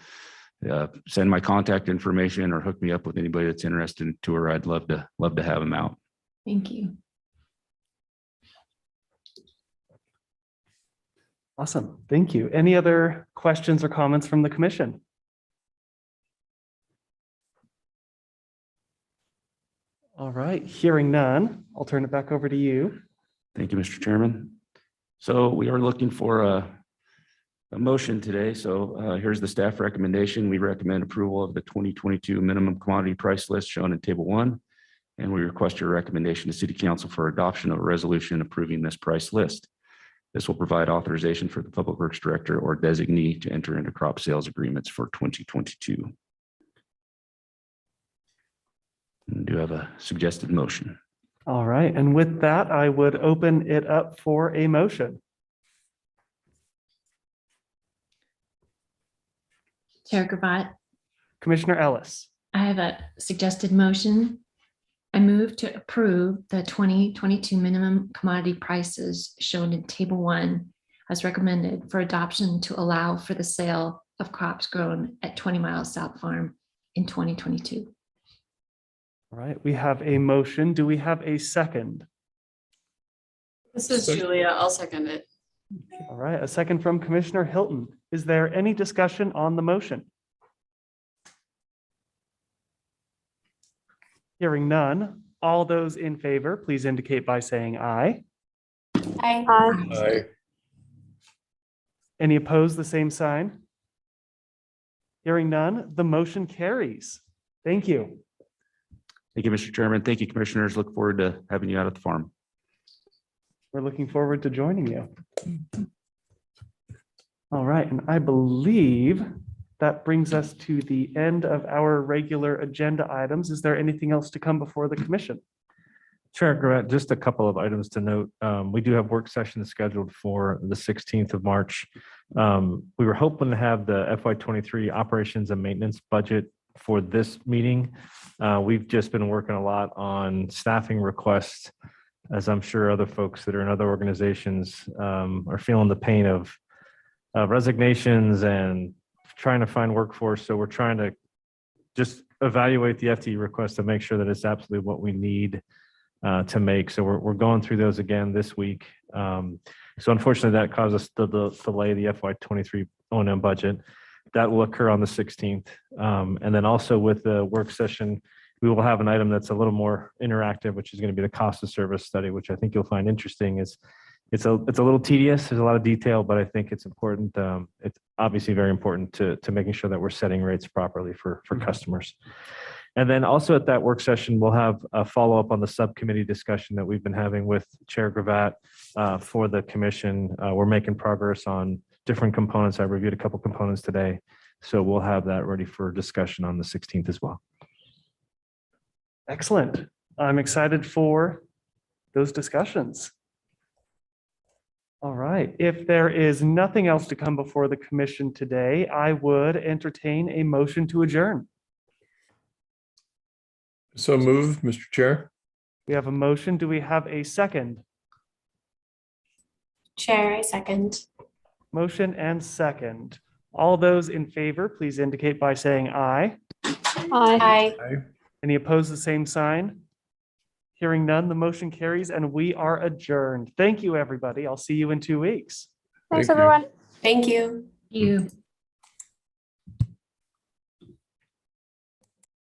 send my contact information or hook me up with anybody that's interested in tour. I'd love to have them out. thank you. Awesome. Thank you. Any other questions or comments from the commission? All right, hearing none, I'll turn it back over to you. Thank you, Mr. Chairman. So we are looking for a motion today. So here's the staff recommendation. We recommend approval of the 2022 minimum commodity price list shown in Table 1. And we request your recommendation to City Council for adoption of a resolution approving this price list. This will provide authorization for the Public Works Director or designee to enter into crop sales agreements for 2022. Do you have a suggested motion? All right, and with that, I would open it up for a motion. Chair Gravatt, Commissioner Ellis. I have a suggested motion. I move to approve the 2022 minimum commodity prices shown in Table 1 as recommended for adoption to allow for the sale of crops grown at 20 Miles South Farm in 2022. All right, we have a motion. Do we have a second? This is Julia. I'll second it. All right, a second from Commissioner Hilton. Is there any discussion on the motion? Hearing none, all those in favor, please indicate by saying aye. Aye. Aye. Any opposed, the same sign? Hearing none, the motion carries. Thank you. Thank you, Mr. Chairman. Thank you, commissioners. Look forward to having you out at the farm. We're looking forward to joining you. All right, and I believe that brings us to the end of our regular agenda items. Is there anything else to come before the commission? Chair Gravatt, just a couple of items to note. We do have work sessions scheduled for the 16th of March. We were hoping to have the FY23 operations and maintenance budget for this meeting. We've just been working a lot on staffing requests, as I'm sure other folks that are in other organizations are feeling the pain of resignations and trying to find workforce. So we're trying to just evaluate the FTE request to make sure that it's absolutely what we need to make. So we're going through those again this week. So unfortunately, that caused us to delay the FY23 O&M budget. That will occur on the 16th. And then also with the work session, we will have an item that's a little more interactive, which is going to be the cost of service study, which I think you'll find interesting. It's a little tedious. There's a lot of detail, but I think it's important. It's obviously very important to making sure that we're setting rates properly for customers. And then also at that work session, we'll have a follow-up on the subcommittee discussion that we've been having with Chair Gravatt for the commission. We're making progress on different components. I reviewed a couple components today, so we'll have that ready for discussion on the 16th as well. Excellent. I'm excited for those discussions. All right. If there is nothing else to come before the commission today, I would entertain a motion to adjourn. So moved, Mr. Chair. We have a motion. Do we have a second? Chair, I second. Motion and second. All those in favor, please indicate by saying aye. Aye. Aye. Any opposed, the same sign? Hearing none, the motion carries and we are adjourned. Thank you, everybody. I'll see you in 2 weeks. Thanks, Thank you. everyone. Thank you. You.